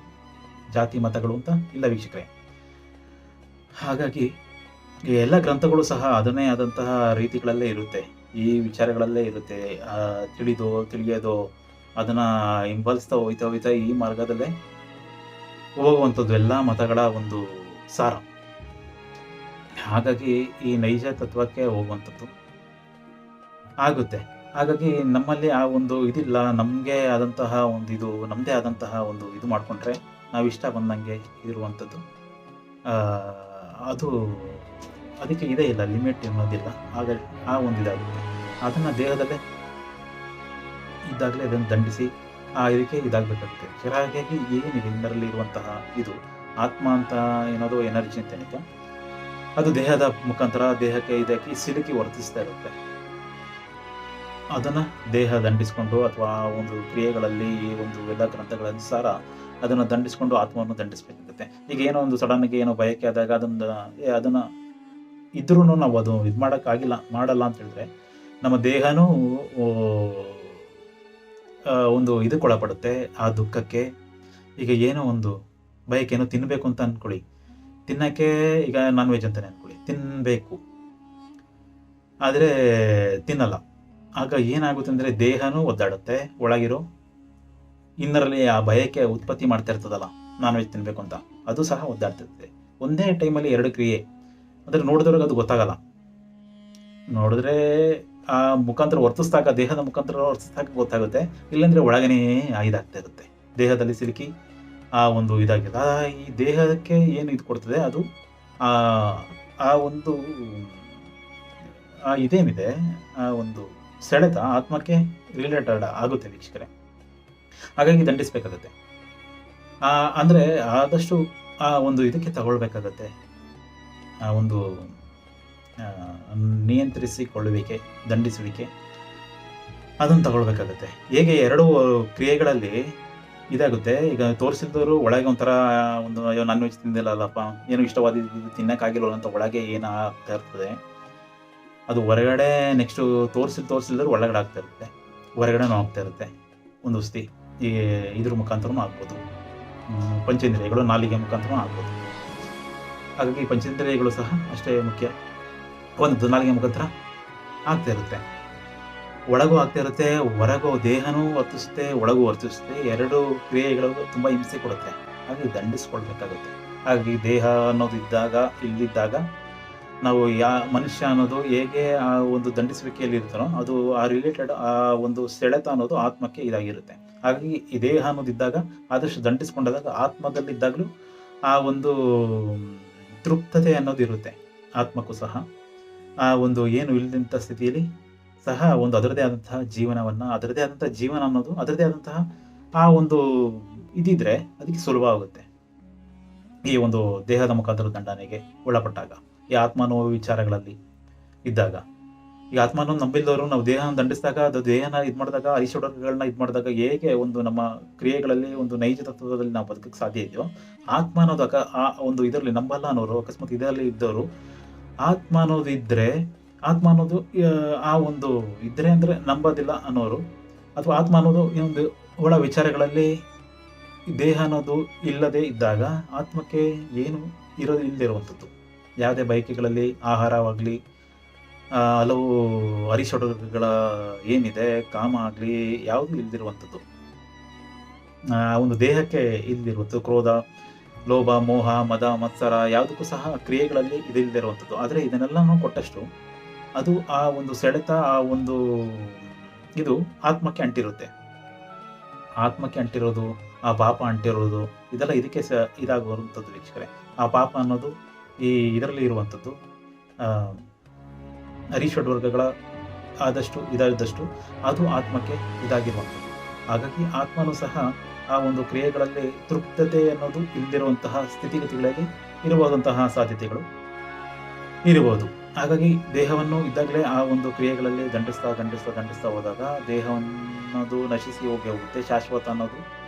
ಜಾತಿ ಮತಗಳು ಅಂತ ಇಲ್ಲ ವೀಕ್ಷಕರೇ. ಹಾಗಾಗಿ ಈ ಎಲ್ಲ ಗ್ರಂಥಗಳು ಸಹ ಅದನ್ನೇ ಆದಂತಹ ರೀತಿಗಳಲ್ಲೇ ಇರುತ್ತೆ, ಈ ವಿಚಾರಗಳಲ್ಲೇ ಇರುತ್ತೆ. ತಿಳಿಯೋದು ಅದನ್ನು ಹಿಂಬಾಲಿಸ್ತಾ ಹೋಯ್ತಾ ಈ ಮಾರ್ಗದಲ್ಲೇ ಹೋಗುವಂಥದ್ದು ಎಲ್ಲ ಮತಗಳ ಒಂದು ಸಾರ. ಹಾಗಾಗಿ ಈ ನೈಜ ತತ್ವಕ್ಕೆ ಹೋಗುವಂಥದ್ದು ಆಗುತ್ತೆ. ಹಾಗಾಗಿ ನಮ್ಮಲ್ಲಿ ಆ ಒಂದು ಇದಿಲ್ಲ, ನಮಗೆ ಆದಂತಹ ಒಂದು ಇದು, ನಮ್ಮದೇ ಆದಂತಹ ಒಂದು ಇದು ಮಾಡಿಕೊಂಡ್ರೆ ನಾವು ಇಷ್ಟ ಬಂದಂಗೆ ಇರುವಂಥದ್ದು, ಅದು ಅದಕ್ಕೆ ಇದೇ ಇಲ್ಲ, ಲಿಮಿಟ್ ಅನ್ನೋದಿಲ್ಲ. ಹಾಗಾಗಿ ಆ ಒಂದು ಇದಾಗುತ್ತೆ. ಅದನ್ನು ದೇಹದಲ್ಲೇ ಇದ್ದಾಗಲೇ ಅದನ್ನು ದಂಡಿಸಿ ಇದಕ್ಕೆ ಇದಾಗಬೇಕಾಗುತ್ತೆ. ಹಾಗಾಗಿ ಏನಿದೆ ಇದರಲ್ಲಿ ಇರುವಂತಹ ಇದು ಆತ್ಮ ಅಂತ ಏನೋದು ಎನರ್ಜಿ ಅಂತ ಏನಿದೆ, ಅದು ದೇಹದ ಮುಖಾಂತರ ದೇಹಕ್ಕೆ ಇದಕ್ಕೆ ಸಿಲುಕಿ ವರ್ತಿಸ್ತಾ ಇರುತ್ತೆ. ಅದನ್ನು ದೇಹ ದಂಡಿಸ್ಕೊಂಡು ಅಥವಾ ಒಂದು ಕ್ರಿಯೆಗಳಲ್ಲಿ ಈ ಒಂದು ಎಲ್ಲ ಗ್ರಂಥಗಳ ಅನುಸಾರ ಅದನ್ನು ದಂಡಿಸ್ಕೊಂಡು ಆತ್ಮವನ್ನು ದಂಡಿಸ್ಬೇಕಾಗುತ್ತೆ. ಈಗ ಏನೋ ಒಂದು ಸಡನ್ಗೆ ಏನೋ ಬಯಕೆ ಆದಾಗ ಅದನ್ನು ಇದ್ರೂ ನಾವು ಅದು ಇದು ಮಾಡಲ್ಲ ಅಂತ ಹೇಳಿದ್ರೆ ನಮ್ಮ ದೇಹನೂ ಒಂದು ಇದಕ್ಕೊಳಪಡುತ್ತೆ ಆ ದುಃಖಕ್ಕೆ. ಈಗ ಏನೋ ಒಂದು ಬಯಕೆ ಏನೋ ತಿನ್ನಬೇಕು ಅಂತ ಅಂದ್ಕೊಳ್ಳಿ, ತಿನ್ನೋಕ್ಕೆ ಈಗ ನಾನ್ ವೆಜ್ ಅಂತಲೇ ಅಂದ್ಕೊಳ್ಳಿ, ತಿನ್ನಬೇಕು ಆದರೆ ತಿನ್ನಲ್ಲ. ಆಗ ಏನಾಗುತ್ತೆ ಅಂದರೆ ದೇಹನೂ ಒದ್ದಾಡುತ್ತೆ, ಒಳಗಿರೋ ಇನ್ನರಲ್ಲಿ ಆ ಬಯಕೆ ಉತ್ಪತ್ತಿ ಮಾಡ್ತಾ ಇರ್ತದಲ್ಲ ನಾನ್ ವೆಜ್ ತಿನ್ನಬೇಕು ಅಂತ, ಅದು ಸಹ ಒದ್ದಾಡ್ತಿರ್ತದೆ. ಒಂದೇ ಟೈಮಲ್ಲಿ 2 ಕ್ರಿಯೆ ಅಂದರೆ ನೋಡಿದವ್ರಿಗೆ ಅದು ಗೊತ್ತಾಗಲ್ಲ. ನೋಡಿದ್ರೆ ಆ ಮುಖಾಂತರ ವರ್ತಿಸಿದಾಗ, ದೇಹದ ಮುಖಾಂತರ ವರ್ತಿಸಿದಾಗ ಗೊತ್ತಾಗುತ್ತೆ, ಇಲ್ಲಾಂದರೆ ಒಳಗನೇ ಇದಾಗ್ತಾ ಇರುತ್ತೆ, ದೇಹದಲ್ಲಿ ಸಿಲುಕಿ ಆ ಒಂದು ಇದಾಗಿದೆ. ಈ ದೇಹಕ್ಕೆ ಏನು ಇದು ಕೊಡ್ತದೆ ಅದು ಆ ಒಂದು ಇದೇನಿದೆ ಆ ಒಂದು ಸೆಳೆತ ಆತ್ಮಕ್ಕೆ ರಿಲೇಟೆಡ್ ಆಗುತ್ತೆ ವೀಕ್ಷಕರೇ. ಹಾಗಾಗಿ ದಂಡಿಸಬೇಕಾಗತ್ತೆ. ಅಂದರೆ ಆದಷ್ಟು ಆ ಒಂದು ಇದಕ್ಕೆ ತಗೊಳ್ಬೇಕಾಗತ್ತೆ, ಆ ಒಂದು ನಿಯಂತ್ರಿಸಿಕೊಳ್ಳುವಿಕೆ, ದಂಡಿಸುವಿಕೆ, ಅದನ್ನು ತಗೊಳ್ಬೇಕಾಗತ್ತೆ. ಹೇಗೆ 2 ಕ್ರಿಯೆಗಳಲ್ಲಿ ಇದಾಗುತ್ತೆ. ಈಗ ತೋರಿಸಿದವರು ಒಳಗೆ ಒಂಥರ ಒಂದು ಅಯ್ಯೋ ನಾನ್ ವೆಜ್ ತಿಂದಿಲ್ಲಲ್ಲಪ್ಪ, ಏನೋ ಇಷ್ಟವಾದ ತಿನ್ನೋಕ್ಕಾಗಿಲ್ಲ ಅಂತ ಒಳಗೆ ಏನಾಗ್ತಾ ಇರ್ತದೆ, ಅದು ಹೊರಗಡೆ ನೆಕ್ಸ್ಟು ತೋರಿಸಿಲ್ದರು ಒಳಗಡೆ ಆಗ್ತಾ ಇರುತ್ತೆ, ಹೊರಗಡೆನೂ ಆಗ್ತಾ ಇರುತ್ತೆ. ಒಂದು ಉಸ್ತಿ ಇದ್ರ ಮುಖಾಂತರನೂ ಆಗ್ಬೋದು, ಪಂಚೇಂದ್ರಿಯಗಳು ನಾಲಿಗೆ ಮುಖಾಂತರನೂ ಆಗ್ಬೋದು. ಹಾಗಾಗಿ ಪಂಚೇಂದ್ರಿಯಗಳು ಸಹ ಅಷ್ಟೇ ಮುಖ್ಯ. ಒಂದು ನಾಲಿಗೆ ಮುಖಾಂತರ ಆಗ್ತಾ ಇರುತ್ತೆ, ಒಳಗೂ ಆಗ್ತಾ ಇರುತ್ತೆ, ಹೊರಗೂ ದೇಹನೂ ವರ್ತಿಸುತ್ತೆ, ಒಳಗೂ ವರ್ತಿಸುತ್ತೆ. 2 ಕ್ರಿಯೆಗಳು ತುಂಬ ಹಿಂಸೆ ಕೊಡುತ್ತೆ. ಹಾಗೆ ದಂಡಿಸ್ಕೊಳ್ಬೇಕಾಗುತ್ತೆ. ಹಾಗಾಗಿ ದೇಹ ಅನ್ನೋದು ಇಲ್ಲಿದ್ದಾಗ ನಾವು ಮನುಷ್ಯ ಅನ್ನೋದು ಹೇಗೆ ಆ ಒಂದು ದಂಡಿಸುವಿಕೆಯಲ್ಲಿ ಇರ್ತಾನೋ ಅದು ಆ ರಿಲೇಟೆಡ್ ಆ ಒಂದು ಸೆಳೆತ ಅನ್ನೋದು ಆತ್ಮಕ್ಕೆ ಇದಾಗಿರುತ್ತೆ. ಹಾಗಾಗಿ ಈ ದೇಹ ಅನ್ನೋದಿದ್ದಾಗ ಆದಷ್ಟು ದಂಡಿಸ್ಕೊಂಡಾಗ ಆತ್ಮದಲ್ಲಿದ್ದಾಗಲೂ ಆ ಒಂದು ತೃಪ್ತತೆ ಅನ್ನೋದು ಇರುತ್ತೆ ಆತ್ಮಕ್ಕೂ ಸಹ. ಆ ಒಂದು ಏನು ಇಲ್ಲದಂಥ ಸ್ಥಿತಿಯಲ್ಲಿ ಸಹ ಒಂದು ಅದರದೇ ಆದಂತಹ ಜೀವನವನ್ನು, ಅದರದೇ ಆದಂತಹ ಜೀವನ ಅನ್ನೋದು ಅದರದೇ ಆದಂತಹ ಆ ಒಂದು ಇದಿದ್ರೆ ಅದಕ್ಕೆ ಸುಲಭ ಆಗುತ್ತೆ. ಈ ಒಂದು ದೇಹದ ಮುಖಾಂತರ ದಂಡನೆಗೆ ಒಳಪಟ್ಟಾಗ, ಈ ಆತ್ಮನೋ ವಿಚಾರಗಳಲ್ಲಿ ಇದ್ದಾಗ ಈಗ ಆತ್ಮನ ನಂಬಿಲ್ದವರು ನಾವು ದೇಹನ ದಂಡಿಸಿದಾಗ, ಅದು ದೇಹನ ಇದು ಮಾಡಿದಾಗ, ಐಶ್ವರ್ಯಗಳನ್ನ ಇದು ಮಾಡಿದಾಗ ಹೇಗೆ ಒಂದು ನಮ್ಮ ಕ್ರಿಯೆಗಳಲ್ಲಿ ಒಂದು ನೈಜ ತತ್ವದಲ್ಲಿ ನಾವು ಬದುಕಕ್ಕೆ ಸಾಧ್ಯ ಇದೆಯೋ, ಆತ್ಮ ಅನ್ನೋದು ಆ ಒಂದು ಇದರಲ್ಲಿ ನಂಬಲ್ಲ ಅನ್ನೋರು, ಅಕಸ್ಮಾತ್ ಇದರಲ್ಲಿ ಇದ್ದವರು, ಆತ್ಮ ಅನ್ನೋದು ಇದ್ರೆ, ಆತ್ಮ ಅನ್ನೋದು ಆ ಒಂದು ಇದ್ರೆ ಅಂದ್ರೆ ನಂಬೋದಿಲ್ಲ ಅನ್ನೋರು, ಅಥವಾ ಆತ್ಮ ಅನ್ನೋದು ಈ ಒಂದು ಒಳ ವಿಚಾರಗಳಲ್ಲಿ ದೇಹ ಅನ್ನೋದು ಇಲ್ಲದೆ ಇದ್ದಾಗ ಆತ್ಮಕ್ಕೆ ಏನು ಇಲ್ಲದಿರುವಂಥದ್ದು, ಯಾವುದೇ ಬಯಕೆಗಳಲ್ಲಿ ಆಹಾರವಾಗಲಿ, ಹಲವು ಅರಿಷಡ್ವರ್ಗಗಳ ಏನಿದೆ ಕಾಮ ಆಗಲಿ ಯಾವುದು ಇಲ್ದಿರುವಂಥದ್ದು, ಒಂದು ದೇಹಕ್ಕೆ ಇಲ್ದಿರುವಂಥದ್ದು, ಕ್ರೋಧ, ಲೋಭ, ಮೋಹ, ಮದ, ಮತ್ಸರ ಯಾವುದಕ್ಕೂ ಸಹ ಕ್ರಿಯೆಗಳಲ್ಲಿ ಇದಿಲ್ದಿರುವಂಥದ್ದು. ಆದರೆ ಇದನ್ನೆಲ್ಲನೂ ಕೊಟ್ಟಷ್ಟು ಅದು ಆ ಒಂದು ಸೆಳೆತ, ಆ ಒಂದು ಇದು ಆತ್ಮಕ್ಕೆ ಅಂಟಿರುತ್ತೆ. ಆತ್ಮಕ್ಕೆ ಅಂಟಿರೋದು, ಆ ಪಾಪ ಅಂಟಿರೋದು, ಇದೆಲ್ಲ ಇದಕ್ಕೆ ಇದಾಗುವಂಥದ್ದು ವೀಕ್ಷಕರೇ. ಆ ಪಾಪ ಅನ್ನೋದು ಈ ಇದರಲ್ಲಿ ಇರುವಂಥದ್ದು ಅರಿಷಡ್ವರ್ಗಗಳ ಆದಷ್ಟು ಇದಾದಷ್ಟು ಅದು ಆತ್ಮಕ್ಕೆ ಇದಾಗಿರುವಂಥದ್ದು. ಹಾಗಾಗಿ ಆತ್ಮನೂ ಸಹ ಆ ಒಂದು ಕ್ರಿಯೆಗಳಲ್ಲಿ ತೃಪ್ತತೆ ಅನ್ನೋದು ಇಲ್ಲದಿರುವಂತಹ ಸ್ಥಿತಿಗತಿಗಳಲ್ಲಿ ಇರಬಹುದಂತಹ ಸಾಧ್ಯತೆಗಳು ಇರಬಹುದು. ಹಾಗಾಗಿ ದೇಹವನ್ನು ಇದ್ದಾಗಲೇ ಆ ಒಂದು ಕ್ರಿಯೆಗಳಲ್ಲಿ ದಂಡಿಸ್ತಾ ಹೋದಾಗ ದೇಹವನ್ನದು ನಶಿಸಿ ಹೋಗುತ್ತೆ. ಶಾಶ್ವತ ಅನ್ನೋದು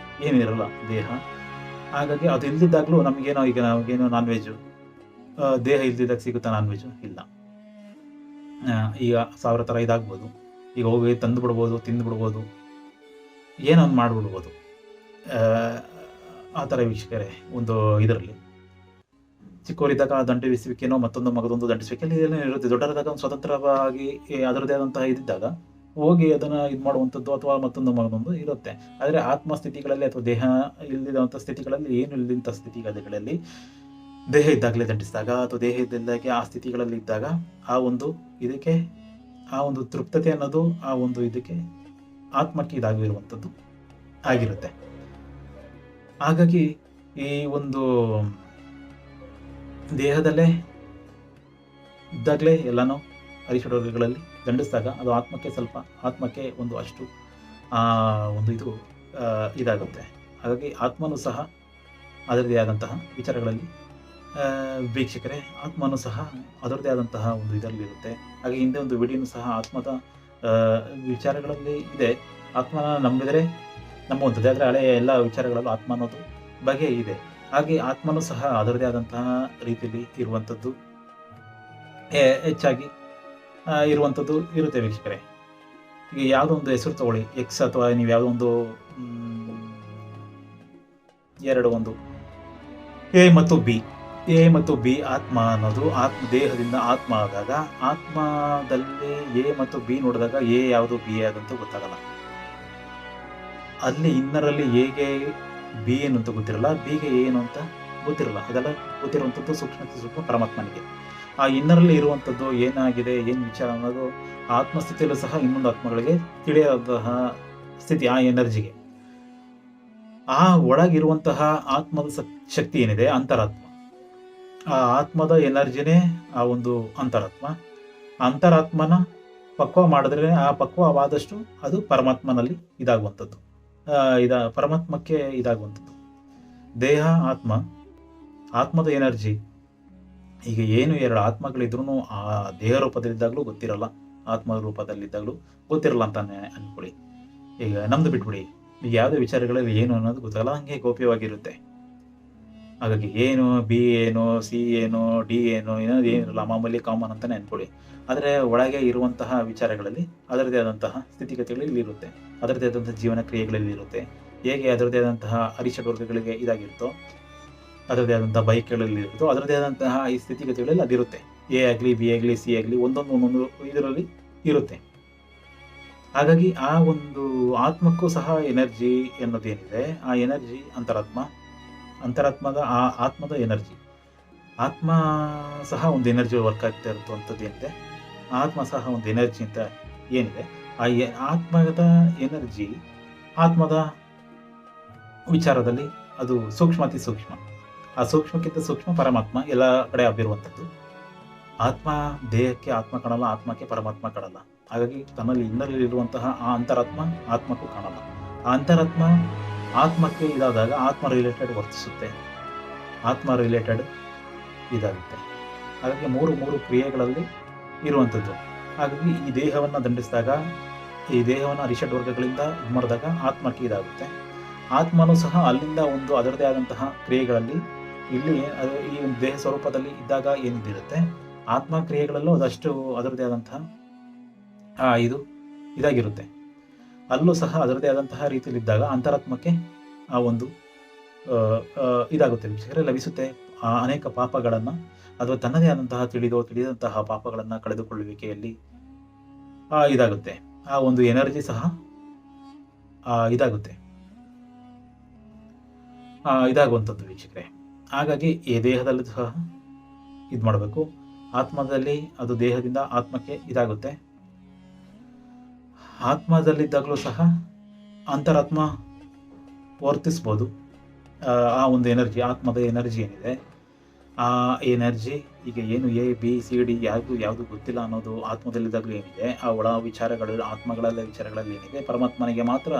ಏನಿರಲ್ಲ ದೇಹ. ಹಾಗಾಗಿ ಅದು ಇಲ್ದಿದ್ದಾಗಲೂ ನಮಗೇನೋ, ಈಗ ನಾವೇನೋ ನಾನ್ ವೆಜ್ಜು ದೇಹ ಇಲ್ದಿದ್ದಾಗ ಸಿಗುತ್ತಾ ನಾನ್ ವೆಜ್ಜು? ಇಲ್ಲ. ಈಗ 1000 ಥರ ಇದಾಗ್ಬೋದು. ಈಗ ಹೋಗಿ ತಂದು ಬಿಡ್ಬೋದು, ತಿಂದು ಬಿಡ್ಬೋದು, ಏನೋ ಒಂದು ಮಾಡಿಬಿಡ್ಬೋದು. ಆ ಥರ ವೀಕ್ಷಕರೇ ಒಂದು ಇದರಲ್ಲಿ ಚಿಕ್ಕವರಿದ್ದಾಗ ದಂಡಿಸುವಿಕೆನೋ ಮತ್ತೊಂದು ಮಗದೊಂದು ದಂಡಿಸುವಿಕೆ ಏನೋ ಇರುತ್ತೆ. ದೊಡ್ಡವರಾದಾಗ ಒಂದು ಸ್ವತಂತ್ರವಾಗಿ ಅದರದ್ದೇ ಆದಂತಹ ಇದ್ದಾಗ ಹೋಗಿ ಅದನ್ನು ಇದು ಮಾಡುವಂಥದ್ದು ಅಥವಾ ಮತ್ತೊಂದು ಮಗದೊಂದು ಇರುತ್ತೆ. ಆದರೆ ಆತ್ಮಸ್ಥಿತಿಗಳಲ್ಲಿ ಅಥವಾ ದೇಹ ಇಲ್ಲದಂಥ ಸ್ಥಿತಿಗಳಲ್ಲಿ, ಏನು ಇಲ್ಲದಂಥ ಸ್ಥಿತಿಗಳಲ್ಲಿ ದೇಹ ಇದ್ದಾಗಲೇ ದಂಡಿಸಿದಾಗ ಅಥವಾ ದೇಹ ಇದ್ದಿದ್ದಾಗೆ ಆ ಸ್ಥಿತಿಗಳಲ್ಲಿ ಇದ್ದಾಗ ಆ ಒಂದು ಇದಕ್ಕೆ ಆ ಒಂದು ತೃಪ್ತತೆ ಅನ್ನೋದು ಆ ಒಂದು ಇದಕ್ಕೆ ಆತ್ಮಕ್ಕೆ ಇದಾಗಿರುವಂಥದ್ದು ಆಗಿರುತ್ತೆ. ಹಾಗಾಗಿ ಈ ಒಂದು ದೇಹದಲ್ಲೇ ಇದ್ದಾಗಲೇ ಎಲ್ಲನೂ ಅರಿಷಡ್ವರ್ಗಗಳಲ್ಲಿ ದಂಡಿಸಿದಾಗ ಅದು ಆತ್ಮಕ್ಕೆ ಒಂದು ಅಷ್ಟು ಒಂದು ಇದು ಇದಾಗುತ್ತೆ. ಹಾಗಾಗಿ ಆತ್ಮನೂ ಸಹ ಅದರದೇ ಆದಂತಹ ವಿಚಾರಗಳಲ್ಲಿ ವೀಕ್ಷಕರೇ, ಆತ್ಮನೂ ಸಹ ಅದರದೇ ಆದಂತಹ ಒಂದು ಇದರಲ್ಲಿರುತ್ತೆ. ಹಾಗೆ ಹಿಂದೆ ಒಂದು ವಿಡಿಯೋನು ಸಹ ಆತ್ಮದ ವಿಚಾರಗಳಲ್ಲಿ ಇದೆ. ಆತ್ಮನ ನಂಬಿದರೆ ನಂಬುವಂಥದ್ದು, ಆದರೆ ಹಳೆಯ ಎಲ್ಲ ವಿಚಾರಗಳಲ್ಲೂ ಆತ್ಮ ಅನ್ನೋದು ಬಗೆ ಇದೆ. ಹಾಗೆ ಆತ್ಮನೂ ಸಹ ಅದರದೇ ಆದಂತಹ ರೀತಿಯಲ್ಲಿ ಇರುವಂಥದ್ದು ಹೆಚ್ಚಾಗಿ ಇರುವಂಥದ್ದು ಇರುತ್ತೆ ವೀಕ್ಷಕರೇ. ಈಗ ಯಾವುದೋ ಒಂದು ಹೆಸರು ತಗೊಳ್ಳಿ, ಎಕ್ಸ್, ಅಥವಾ ನೀವು ಯಾವುದೋ ಒಂದು ಒಂದು ಎ ಮತ್ತು ಬಿ ಆತ್ಮ ಅನ್ನೋದು ದೇಹದಿಂದ ಆತ್ಮ ಆದಾಗ, ಆತ್ಮದಲ್ಲಿ ಎ ಮತ್ತು ಬಿ ನೋಡಿದಾಗ ಎ ಯಾವುದು ಬಿ ಯಾವುದು ಅಂತ ಗೊತ್ತಾಗಲ್ಲ. ಅಲ್ಲಿ ಇನ್ನರಲ್ಲಿ ಎಗೆ ಬಿ ಏನು ಅಂತ ಗೊತ್ತಿರಲ್ಲ, ಬಿಗೆ ಏನು ಅಂತ ಗೊತ್ತಿರಲ್ಲ. ಅದೆಲ್ಲ ಗೊತ್ತಿರುವಂಥದ್ದು ಸೂಕ್ಷ್ಮ ಪರಮಾತ್ಮನಿಗೆ. ಆ ಇನ್ನರಲ್ಲಿ ಇರುವಂಥದ್ದು ಏನಾಗಿದೆ, ಏನು ವಿಚಾರ ಅನ್ನೋದು ಆತ್ಮಸ್ಥಿತಿಯಲ್ಲೂ ಸಹ ಇನ್ನೊಂದು ಆತ್ಮಗಳಿಗೆ ತಿಳಿಯಾದಂತಹ ಸ್ಥಿತಿ, ಆ ಎನರ್ಜಿಗೆ. ಆ ಒಳಗಿರುವಂತಹ ಆತ್ಮದ ಶಕ್ತಿ ಏನಿದೆ, ಅಂತರಾತ್ಮ, ಆ ಆತ್ಮದ ಎನರ್ಜಿನೇ ಆ ಒಂದು ಅಂತರಾತ್ಮನ ಪಕ್ವ ಮಾಡಿದ್ರೆ, ಆ ಪಕ್ವವಾದಷ್ಟು ಅದು ಪರಮಾತ್ಮನಲ್ಲಿ ಇದಾಗುವಂಥದ್ದು, ಪರಮಾತ್ಮಕ್ಕೆ ಇದಾಗುವಂಥದ್ದು. ದೇಹ, ಆತ್ಮದ ಎನರ್ಜಿ. ಈಗ ಏನು 2 ಆತ್ಮಗಳಿದ್ರೂ ಆ ದೇಹ ರೂಪದಲ್ಲಿದ್ದಾಗಲೂ ಗೊತ್ತಿರಲ್ಲ, ಆತ್ಮ ರೂಪದಲ್ಲಿದ್ದಾಗಲೂ ಗೊತ್ತಿರಲ್ಲ ಅಂತಾನೆ ಅನ್ಕೊಳ್ಳಿ. ಈಗ ನಮ್ದು ಬಿಟ್ಬಿಡಿ, ಈಗ ಯಾವುದೇ ವಿಚಾರಗಳಲ್ಲಿ ಏನು ಅನ್ನೋದು ಗೊತ್ತಾಗಲ್ಲ, ಹಂಗೆ ಗೋಪ್ಯವಾಗಿರುತ್ತೆ. ಹಾಗಾಗಿ ಏನು, ಬಿ ಏನು, ಸಿ ಏನು, ಡಿ ಏನು, ಏನಿರಲ್ಲ, ಮಾಮೂಲಿ ಕಾಮನ್ ಅಂತಾನೆ ಅನ್ಕೊಳ್ಳಿ. ಆದರೆ ಒಳಗೆ ಇರುವಂತಹ ವಿಚಾರಗಳಲ್ಲಿ ಅದರದೇ ಆದಂತಹ ಸ್ಥಿತಿಗತಿಗಳಲ್ಲಿ ಇರುತ್ತೆ, ಅದರದೇ ಆದಂತಹ ಜೀವನ ಕ್ರಿಯೆಗಳಲ್ಲಿ ಇರುತ್ತೆ. ಹೇಗೆ ಅದರದೇ ಆದಂತಹ ಅರಿಷಡ್ವರ್ಗಗಳಿಗೆ ಇದಾಗಿರುತ್ತೋ, ಅದರದೇ ಆದಂತಹ ಬೈಕ್ಗಳಲ್ಲಿ ಇರುತ್ತೋ, ಅದರದೇ ಆದಂತಹ ಈ ಸ್ಥಿತಿಗತಿಗಳಲ್ಲಿ ಅದಿರುತ್ತೆ. ಎ ಆಗಲಿ, ಬಿ ಆಗಲಿ, ಸಿ ಆಗಲಿ, ಒಂದೊಂದು ಇದರಲ್ಲಿ ಇರುತ್ತೆ. ಹಾಗಾಗಿ ಆ ಒಂದು ಆತ್ಮಕ್ಕೂ ಸಹ ಎನರ್ಜಿ ಅನ್ನೋದೇನಿದೆ, ಆ ಎನರ್ಜಿ ಅಂತರಾತ್ಮದ ಆ ಆತ್ಮದ ಎನರ್ಜಿ. ಆತ್ಮ ಸಹ ಒಂದು ಎನರ್ಜಿ ವರ್ಕ್ ಆಗ್ತಾ ಇರುವಂಥದ್ದು ಏನಿದೆ, ಆತ್ಮ ಸಹ ಒಂದು ಎನರ್ಜಿ ಅಂತ ಏನಿದೆ, ಆ ಆತ್ಮದ ಎನರ್ಜಿ ಆತ್ಮದ ವಿಚಾರದಲ್ಲಿ ಅದು ಸೂಕ್ಷ್ಮ. ಆ ಸೂಕ್ಷ್ಮಕ್ಕಿಂತ ಸೂಕ್ಷ್ಮ ಪರಮಾತ್ಮ ಎಲ್ಲ ಕಡೆ ಹಬ್ಬಿರುವಂಥದ್ದು. ಆತ್ಮ ದೇಹಕ್ಕೆ ಆತ್ಮ ಕಾಣಲ್ಲ, ಆತ್ಮಕ್ಕೆ ಪರಮಾತ್ಮ ಕಾಣಲ್ಲ. ಹಾಗಾಗಿ ತನ್ನಲ್ಲಿ ಇನ್ನಲ್ಲಿರುವಂತಹ ಆ ಅಂತರಾತ್ಮ ಆತ್ಮಕ್ಕೂ ಕಾಣಲ್ಲ. ಆ ಅಂತರಾತ್ಮ ಆತ್ಮಕ್ಕೆ ಇದಾದಾಗ ಆತ್ಮ ರಿಲೇಟೆಡ್ ವರ್ತಿಸುತ್ತೆ, ಆತ್ಮ ರಿಲೇಟೆಡ್ ಇದಾಗುತ್ತೆ. ಹಾಗಾಗಿ ಮೂರು ಕ್ರಿಯೆಗಳಲ್ಲಿ ಇರುವಂಥದ್ದು. ಹಾಗಾಗಿ ಈ ದೇಹವನ್ನು ದಂಡಿಸಿದಾಗ, ಈ ದೇಹವನ್ನು ಅರಿಷಡ್ ವರ್ಗಗಳಿಂದ ಇದು ಮಾಡಿದಾಗ ಆತ್ಮಕ್ಕೆ ಇದಾಗುತ್ತೆ. ಆತ್ಮನೂ ಸಹ ಅಲ್ಲಿಂದ ಒಂದು ಅದರದೇ ಆದಂತಹ ಕ್ರಿಯೆಗಳಲ್ಲಿ, ಇಲ್ಲಿ ಅದು ಈ ಒಂದು ದೇಹ ಸ್ವರೂಪದಲ್ಲಿ ಇದ್ದಾಗ ಏನಿದಿರುತ್ತೆ, ಆತ್ಮ ಕ್ರಿಯೆಗಳಲ್ಲೂ ಅದಷ್ಟು ಅದರದೇ ಆದಂತಹ ಇದು ಇದಾಗಿರುತ್ತೆ. ಅಲ್ಲೂ ಸಹ ಅದರದೇ ಆದಂತಹ ರೀತಿಯಲ್ಲಿ ಇದ್ದಾಗ ಅಂತರಾತ್ಮಕ್ಕೆ ಆ ಒಂದು ಇದಾಗುತ್ತೆ ವೀಕ್ಷಕರೇ, ಲಭಿಸುತ್ತೆ. ಅನೇಕ ಪಾಪಗಳನ್ನು ಅಥವಾ ತನ್ನದೇ ಆದಂತಹ ತಿಳಿದಂತಹ ಪಾಪಗಳನ್ನು ಕಳೆದುಕೊಳ್ಳುವಿಕೆಯಲ್ಲಿ ಇದಾಗುತ್ತೆ. ಆ ಒಂದು ಎನರ್ಜಿ ಸಹ ಇದಾಗುತ್ತೆ, ಇದಾಗುವಂಥದ್ದು ವೀಕ್ಷಕರೇ. ಹಾಗಾಗಿ ಈ ದೇಹದಲ್ಲಿ ಸಹ ಇದು ಮಾಡಬೇಕು. ಆತ್ಮದಲ್ಲಿ ಅದು ದೇಹದಿಂದ ಆತ್ಮಕ್ಕೆ ಇದಾಗುತ್ತೆ. ಆತ್ಮದಲ್ಲಿದ್ದಾಗಲೂ ಸಹ ಅಂತರಾತ್ಮ ವರ್ತಿಸ್ಬೋದು. ಆ ಒಂದು ಎನರ್ಜಿ, ಆತ್ಮದ ಎನರ್ಜಿ ಏನಿದೆ, ಆ ಎನರ್ಜಿ ಈಗ ಏನು A B C D ಯಾವುದು ಗೊತ್ತಿಲ್ಲ ಅನ್ನೋದು ಆತ್ಮದಲ್ಲಿದ್ದಾಗಲೂ ಏನಿದೆ, ಆ ಒಳ ವಿಚಾರಗಳು, ಆತ್ಮಗಳ ವಿಚಾರಗಳಲ್ಲಿ ಏನಿದೆ, ಪರಮಾತ್ಮನಿಗೆ ಮಾತ್ರ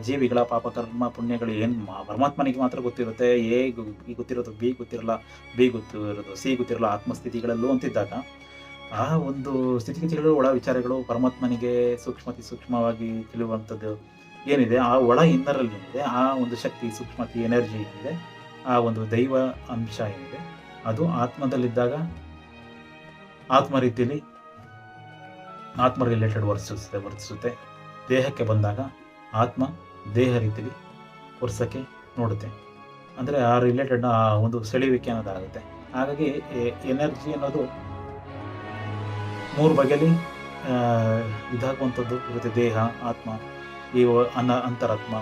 ಜೀವಿಗಳ ಪಾಪಕರ್ಮ ಪುಣ್ಯಗಳು ಏನು ಪರಮಾತ್ಮನಿಗೆ ಮಾತ್ರ ಗೊತ್ತಿರುತ್ತೆ. ಗೊತ್ತಿರೋದು B ಗೊತ್ತಿರಲ್ಲ, B ಗೊತ್ತಿರೋದು C ಗೊತ್ತಿರಲ್ಲ ಆತ್ಮಸ್ಥಿತಿಗಳಲ್ಲೂ ಅಂತಿದ್ದಾಗ, ಆ ಒಂದು ಸ್ಥಿತಿಗತಿಗಳು, ಒಳ ವಿಚಾರಗಳು ಪರಮಾತ್ಮನಿಗೆ ಸೂಕ್ಷ್ಮವಾಗಿ ತಿಳಿಯುವಂಥದ್ದು ಏನಿದೆ, ಆ ಒಳ ಇನ್ನರಲ್ಲಿ ಏನಿದೆ, ಆ ಒಂದು ಶಕ್ತಿ, ಸೂಕ್ಷ್ಮತೆ, ಎನರ್ಜಿ ಏನಿದೆ, ಆ ಒಂದು ದೈವ ಅಂಶ ಏನಿದೆ, ಅದು ಆತ್ಮದಲ್ಲಿದ್ದಾಗ ಆತ್ಮ ರೀತಿಯಲ್ಲಿ ಆತ್ಮ ರಿಲೇಟೆಡ್ ವರ್ತಿಸುತ್ತೆ. ದೇಹಕ್ಕೆ ಬಂದಾಗ ಆತ್ಮ ದೇಹ ರೀತಿಯಲ್ಲಿ ವರ್ಸಕ್ಕೆ ನೋಡುತ್ತೆ. ಅಂದರೆ ಆ ರಿಲೇಟೆಡ್ ಆ ಒಂದು ಸೆಳೆಯುವಿಕೆ ಅನ್ನೋದಾಗುತ್ತೆ. ಹಾಗಾಗಿ ಎನರ್ಜಿ ಅನ್ನೋದು 3 ಬಗೆಯಲ್ಲಿ ಇದಾಗುವಂಥದ್ದು ಇರುತ್ತೆ. ದೇಹ, ಆತ್ಮ, ಈ ಅಂತರಾತ್ಮ,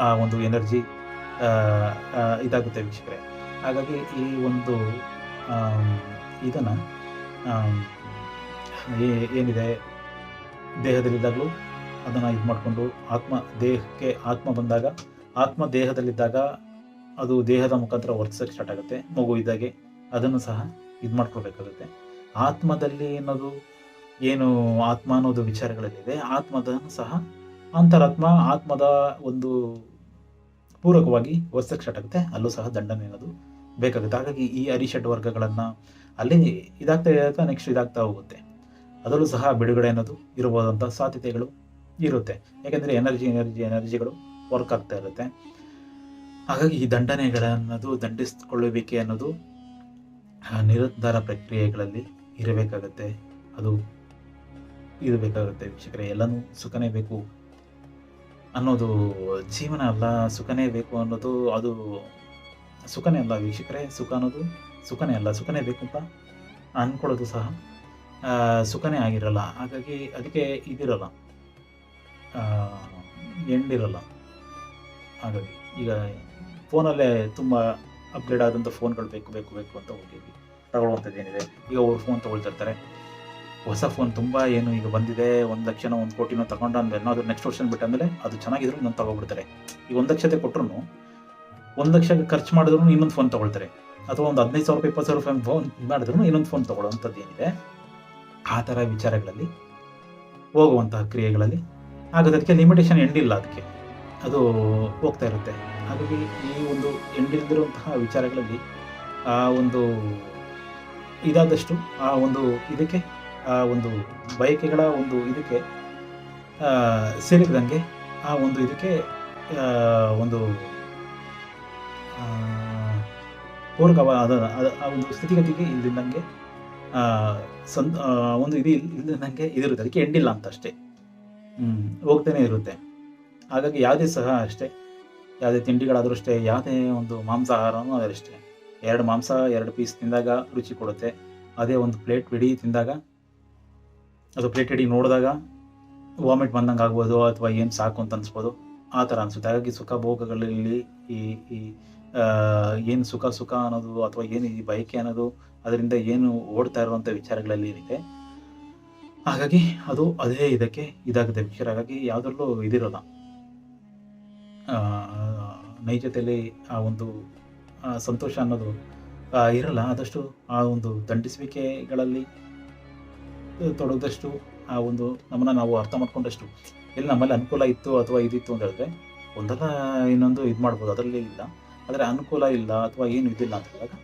ಆ ಒಂದು ಎನರ್ಜಿ ಇದಾಗುತ್ತೆ ವೀಕ್ಷಕರೇ. ಹಾಗಾಗಿ ಈ ಒಂದು ಇದನ್ನು ಏನಿದೆ ದೇಹದಲ್ಲಿದ್ದಾಗಲೂ ಅದನ್ನು ಇದು ಮಾಡಿಕೊಂಡು ಆತ್ಮ ಬಂದಾಗ, ಆತ್ಮ ದೇಹದಲ್ಲಿದ್ದಾಗ ಅದು ದೇಹದ ಮುಖಾಂತರ ವರ್ತಿಸೋಕ್ಕೆ ಸ್ಟಾರ್ಟ್ ಆಗುತ್ತೆ. ಮಗು ಇದ್ದಾಗೆ ಅದನ್ನು ಸಹ ಇದು ಮಾಡ್ಕೊಳ್ಬೇಕಾಗುತ್ತೆ. ಆತ್ಮದಲ್ಲಿ ಅನ್ನೋದು ಏನು ಆತ್ಮ ಅನ್ನೋದು ವಿಚಾರಗಳಲ್ಲಿದೆ, ಆತ್ಮದ ಸಹ ಅಂತರಾತ್ಮ ಆತ್ಮದ ಒಂದು ಪೂರಕವಾಗಿ ವರ್ಸಕ್ಕೆ ಸ್ಟಾರ್ಟ್ ಆಗುತ್ತೆ. ಅಲ್ಲೂ ಸಹ ದಂಡನೆ ಅನ್ನೋದು ಬೇಕಾಗುತ್ತೆ. ಹಾಗಾಗಿ ಈ ಅರಿಷಡ್ ವರ್ಗಗಳನ್ನು ಅಲ್ಲಿ ಇದಾಗ್ತಾ ನೆಕ್ಸ್ಟ್ ಇದಾಗ್ತಾ ಹೋಗುತ್ತೆ. ಅದರಲ್ಲೂ ಸಹ ಬಿಡುಗಡೆ ಅನ್ನೋದು ಇರಬಹುದಂಥ ಸಾಧ್ಯತೆಗಳು ಇರುತ್ತೆ. ಯಾಕೆಂದರೆ ಎನರ್ಜಿಗಳು ವರ್ಕ್ ಆಗ್ತಾ ಇರುತ್ತೆ. ಹಾಗಾಗಿ ಈ ದಂಡಿಸಿಕೊಳ್ಳುವಿಕೆ ಅನ್ನೋದು ನಿರಂತರ ಪ್ರಕ್ರಿಯೆಗಳಲ್ಲಿ ಇರಬೇಕಾಗತ್ತೆ. ಅದು ಇದು ಬೇಕಾಗುತ್ತೆ ವೀಕ್ಷಕರೇ. ಎಲ್ಲನೂ ಸುಖನೇ ಬೇಕು ಅನ್ನೋದು ಜೀವನ ಅಲ್ಲ, ಸುಖನೇ ಬೇಕು ಅನ್ನೋದು ಅದು ಸುಖನೇ ಅಲ್ಲ ವೀಕ್ಷಕರೇ. ಸುಖ ಅನ್ನೋದು ಸುಖನೇ ಅಲ್ಲ, ಸುಖನೇ ಬೇಕು ಅಂತ ಅಂದ್ಕೊಳ್ಳೋದು ಸಹ ಸುಖನೇ ಆಗಿರಲ್ಲ. ಹಾಗಾಗಿ ಅದಕ್ಕೆ ಇದಿರಲ್ಲ, ಎಂಡಿರಲ್ಲ. ಹಾಗಾಗಿ ಈಗ ಫೋನಲ್ಲೇ ತುಂಬ ಅಪ್ಗ್ರೇಡ್ ಆದಂಥ ಫೋನ್ಗಳು ಬೇಕು ಅಂತ ಹೋಗಿದ್ವಿ ತಗೊಳ್ಳುವಂಥದ್ದು ಏನಿದೆ. ಈಗ ಅವ್ರು ಫೋನ್ ತೊಗೊಳ್ತಿರ್ತಾರೆ, ಹೊಸ ಫೋನ್ ತುಂಬ ಏನು ಈಗ ಬಂದಿದೆ, 1 ಲಕ್ಷನೋ 1 ಕೋಟಿನೋ ತಗೊಂಡು ಅಂದ್ಮೇಲೆ ಅದು ನೆಕ್ಸ್ಟ್ ವರ್ಷನ್ ಬಿಟ್ಟಂದಮೇಲೆ ಅದು ಚೆನ್ನಾಗಿದ್ರು ಇನ್ನೊಂದು ತಗೊಬಿಡ್ತಾರೆ. ಈಗ 1 ಲಕ್ಷತೆ ಕೊಟ್ಟರು 1 ಲಕ್ಷ ಖರ್ಚು ಮಾಡಿದ್ರು ಇನ್ನೊಂದು ಫೋನ್ ತೊಗೊಳ್ತಾರೆ. ಅಥವಾ ಒಂದು 15,000 ರೂಪಾಯಿ 20,000 ರೂಪಾಯಿ ಫೋನ್ ಮಾಡಿದ್ರು ಇನ್ನೊಂದು ಫೋನ್ ತೊಗೊಳ್ಳೋವಂಥದ್ದು ಏನಿದೆ, ಆ ಥರ ವಿಚಾರಗಳಲ್ಲಿ ಹೋಗುವಂತಹ ಕ್ರಿಯೆಗಳಲ್ಲಿ ಆಗೋದು. ಅದಕ್ಕೆ ಲಿಮಿಟೇಷನ್ ಎಂಡಿಲ್ಲ, ಅದಕ್ಕೆ ಅದು ಹೋಗ್ತಾ ಇರುತ್ತೆ. ಹಾಗಾಗಿ ಈ ಒಂದು ಎಂಡಿಲ್ದಿರುವಂತಹ ವಿಚಾರಗಳಲ್ಲಿ ಆ ಒಂದು ಇದಾದಷ್ಟು ಆ ಒಂದು ಇದಕ್ಕೆ ಆ ಒಂದು ಬಯಕೆಗಳ ಒಂದು ಇದಕ್ಕೆ ಸೇರಿದಂಗೆ ಆ ಒಂದು ಇದಕ್ಕೆ ಒಂದು ಪೂರಕವಾದ ಆ ಒಂದು ಸ್ಥಿತಿಗತಿಗೆ ಇಲ್ದಿದ್ದಂಗೆ ಒಂದು ಇದು ಇಲ್ದಿದ್ದಂಗೆ ಇದಿರುತ್ತೆ. ಅದಕ್ಕೆ ಎಂಡಿಲ್ಲ ಅಂತ ಅಷ್ಟೇ, ಹೋಗ್ತಾನೆ ಇರುತ್ತೆ. ಹಾಗಾಗಿ ಯಾವುದೇ ಸಹ ಅಷ್ಟೇ, ಯಾವುದೇ ತಿಂಡಿಗಳಾದರೂ ಅಷ್ಟೇ, ಯಾವುದೇ ಒಂದು ಮಾಂಸಾಹಾರನೂ ಅದರಷ್ಟೇ, 2 ಮಾಂಸ 2 ಪೀಸ್ ತಿಂದಾಗ ರುಚಿ ಕೊಡುತ್ತೆ. ಅದೇ ಒಂದು ಪ್ಲೇಟ್ ಇಡೀ ತಿಂದಾಗ, ಅದು ಪ್ಲೇಟ್ ಇಡೀ ನೋಡಿದಾಗ ವಾಮಿಟ್ ಬಂದಂಗೆ ಆಗ್ಬೋದು, ಅಥವಾ ಏನು ಸಾಕು ಅಂತ ಅನಿಸ್ಬೋದು, ಆ ಥರ ಅನಿಸುತ್ತೆ. ಹಾಗಾಗಿ ಸುಖ ಭೋಗಗಳಲ್ಲಿ ಈ ಏನು ಸುಖ ಅನ್ನೋದು ಅಥವಾ ಏನು ಈ ಬಯಕೆ ಅನ್ನೋದು ಅದರಿಂದ ಏನು ಓಡ್ತಾ ಇರುವಂಥ ವಿಚಾರಗಳಲ್ಲಿ ಏನಿದೆ, ಹಾಗಾಗಿ ಅದು ಅದೇ ಇದಕ್ಕೆ ಇದಾಗುತ್ತೆ ವಿಚಾರ. ಹಾಗಾಗಿ ಯಾವುದರಲ್ಲೂ ಇದಿರೋಲ್ಲ, ನೈಜತೆಯಲ್ಲಿ ಆ ಒಂದು ಸಂತೋಷ ಅನ್ನೋದು ಇರಲ್ಲ. ಆದಷ್ಟು ಆ ಒಂದು ದಂಡಿಸುವಿಕೆಗಳಲ್ಲಿ ತೊಡಗಿದಷ್ಟು, ಆ ಒಂದು ನಮ್ಮನ್ನು ನಾವು ಅರ್ಥ ಮಾಡ್ಕೊಂಡಷ್ಟು, ಇಲ್ಲಿ ನಮ್ಮಲ್ಲಿ ಅನುಕೂಲ ಇತ್ತು ಅಥವಾ ಇದಿತ್ತು ಅಂತ ಹೇಳಿದ್ರೆ ಒಂದಲ್ಲ ಇನ್ನೊಂದು ಇದು ಮಾಡ್ಬೋದು, ಅದರಲ್ಲಿ ಇಲ್ಲ. ಆದರೆ ಅನುಕೂಲ ಇಲ್ಲ ಅಥವಾ ಏನು ಇದಿಲ್ಲ ಅಂತ ಹೇಳಿದಾಗ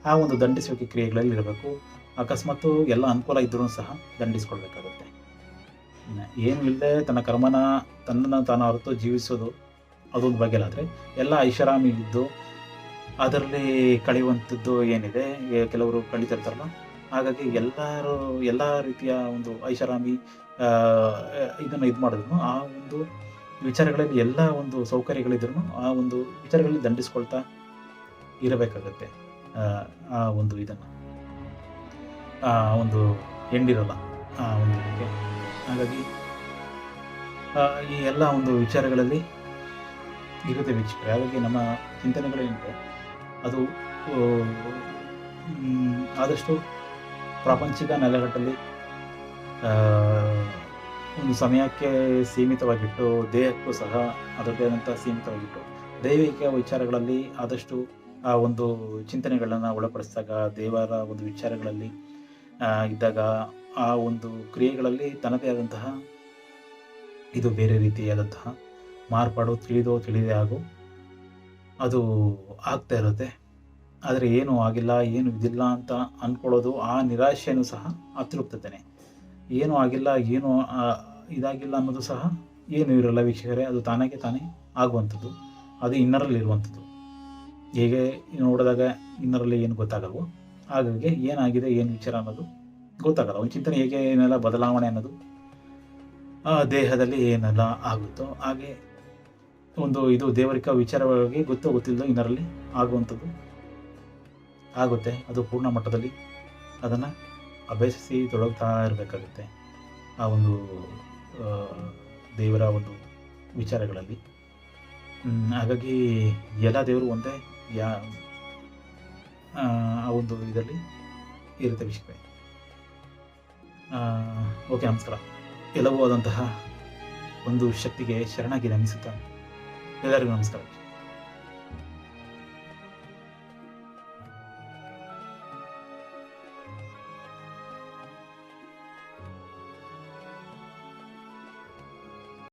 ಆ ಒಂದು ದಂಡಿಸುವಿಕೆ ಕ್ರಿಯೆಗಳಲ್ಲಿ ಇರಬೇಕು. ಅಕಸ್ಮಾತ್ ಎಲ್ಲ ಅನುಕೂಲ ಇದ್ರೂ ಸಹ ದಂಡಿಸ್ಕೊಳ್ಬೇಕಾಗುತ್ತೆ. ಏನು ಇಲ್ಲದೆ ತನ್ನ ಕರ್ಮನ ತನ್ನನ್ನು ತಾನು ಅರಿತು ಜೀವಿಸೋದು ಅದೊಂದು ಬಗೆಲಾದರೆ, ಎಲ್ಲ ಐಷಾರಾಮಿ ಇದ್ದು ಅದರಲ್ಲಿ ಕಳೆಯುವಂಥದ್ದು ಏನಿದೆ, ಕೆಲವರು ಕಳೀತಿರ್ತಾರಲ್ಲ, ಹಾಗಾಗಿ ಎಲ್ಲ ರೀತಿಯ ಒಂದು ಐಷಾರಾಮಿ ಇದನ್ನು ಇದು ಮಾಡಿದ್ರು ಆ ಒಂದು ವಿಚಾರಗಳಲ್ಲಿ ಎಲ್ಲ ಒಂದು ಸೌಕರ್ಯಗಳಿದ್ರೂ ಆ ಒಂದು ವಿಚಾರಗಳಲ್ಲಿ ದಂಡಿಸ್ಕೊಳ್ತಾ ಇರಬೇಕಾಗತ್ತೆ. ಆ ಒಂದು ಇದನ್ನು ಒಂದು ಎಂಡಿರಲ್ಲ ಆ ಒಂದು ಇದಕ್ಕೆ. ಹಾಗಾಗಿ ಈ ಎಲ್ಲ ಒಂದು ವಿಚಾರಗಳಲ್ಲಿ ಇರುತ್ತೆ ವೀಕ್ಷಕರೇ. ಹಾಗಾಗಿ ನಮ್ಮ ಚಿಂತನೆಗಳೇನಿದೆ ಅದು ಆದಷ್ಟು ಪ್ರಾಪಂಚಿಕ ನೆಲೆಗಟ್ಟಲ್ಲಿ ಒಂದು ಸಮಯಕ್ಕೆ ಸೀಮಿತವಾಗಿಟ್ಟು, ದೇಹಕ್ಕೂ ಸಹ ಅದರದ್ದೇ ಆದಂಥ ಸೀಮಿತವಾಗಿಟ್ಟು, ದೈವಿಕ ವಿಚಾರಗಳಲ್ಲಿ ಆದಷ್ಟು ಆ ಒಂದು ಚಿಂತನೆಗಳನ್ನು ಒಳಪಡಿಸಿದಾಗ, ದೇವರ ಒಂದು ವಿಚಾರಗಳಲ್ಲಿ ಇದ್ದಾಗ, ಆ ಒಂದು ಕ್ರಿಯೆಗಳಲ್ಲಿ ತನ್ನದೇ ಆದಂತಹ ಇದು ಬೇರೆ ರೀತಿಯಾದಂತಹ ಮಾರ್ಪಾಡು ತಿಳಿದೇ ಆಗು ಅದು ಆಗ್ತಾ ಇರುತ್ತೆ. ಆದರೆ ಏನೂ ಆಗಿಲ್ಲ, ಏನು ಇದಿಲ್ಲ ಅಂತ ಅಂದ್ಕೊಳ್ಳೋದು, ಆ ನಿರಾಶೆಯೂ ಸಹ ಅತೃಪ್ತತೆಯೇ. ಏನೂ ಆಗಿಲ್ಲ, ಏನೂ ಇದಾಗಿಲ್ಲ ಅನ್ನೋದು ಸಹ ಏನೂ ಇರಲ್ಲ ವೀಕ್ಷಕರೇ. ಅದು ತಾನೇ ಆಗುವಂಥದ್ದು. ಅದು ಇನ್ನರಲ್ಲಿರುವಂಥದ್ದು. ಹೇಗೆ ನೋಡಿದಾಗ ಇನ್ನರಲ್ಲಿ ಏನು ಗೊತ್ತಾಗಲ್ವೋ, ಹಾಗಾಗಿ ಏನಾಗಿದೆ, ಏನು ವಿಚಾರ ಅನ್ನೋದು ಗೊತ್ತಾಗಲ್ಲ. ಒಂದು ಚಿಂತನೆ ಹೇಗೆ ಏನೆಲ್ಲ ಬದಲಾವಣೆ ಅನ್ನೋದು ದೇಹದಲ್ಲಿ ಏನೆಲ್ಲ ಆಗುತ್ತೋ ಹಾಗೆ ಒಂದು ಇದು ದೇವರಿಕ ವಿಚಾರವಾಗಿ ಗೊತ್ತಿಲ್ಲದೋ ಇನ್ನರಲ್ಲಿ ಆಗುವಂಥದ್ದು ಆಗುತ್ತೆ. ಅದು ಪೂರ್ಣ ಮಟ್ಟದಲ್ಲಿ ಅದನ್ನು ಅಭ್ಯಸಿಸಿ ತೊಡಗ್ತಾ ಇರಬೇಕಾಗುತ್ತೆ ಆ ಒಂದು ದೇವರ ಒಂದು ವಿಚಾರಗಳಲ್ಲಿ. ಹಾಗಾಗಿ ಎಲ್ಲ ದೇವರು ಒಂದೇ ಆ ಒಂದು ಇದರಲ್ಲಿ ಇರುತ್ತೆ ವೀಕ್ಷಕರೇ. ಓಕೆ, ನಮಸ್ಕಾರ. ಎಲ್ಲವೂ ಆದಂತಹ ಒಂದು ಶಕ್ತಿಗೆ ಶರಣಾಗಿ ನಮಿಸುತ್ತಾ ಎಲ್ಲರಿಗೂ ನಮಸ್ಕಾರ.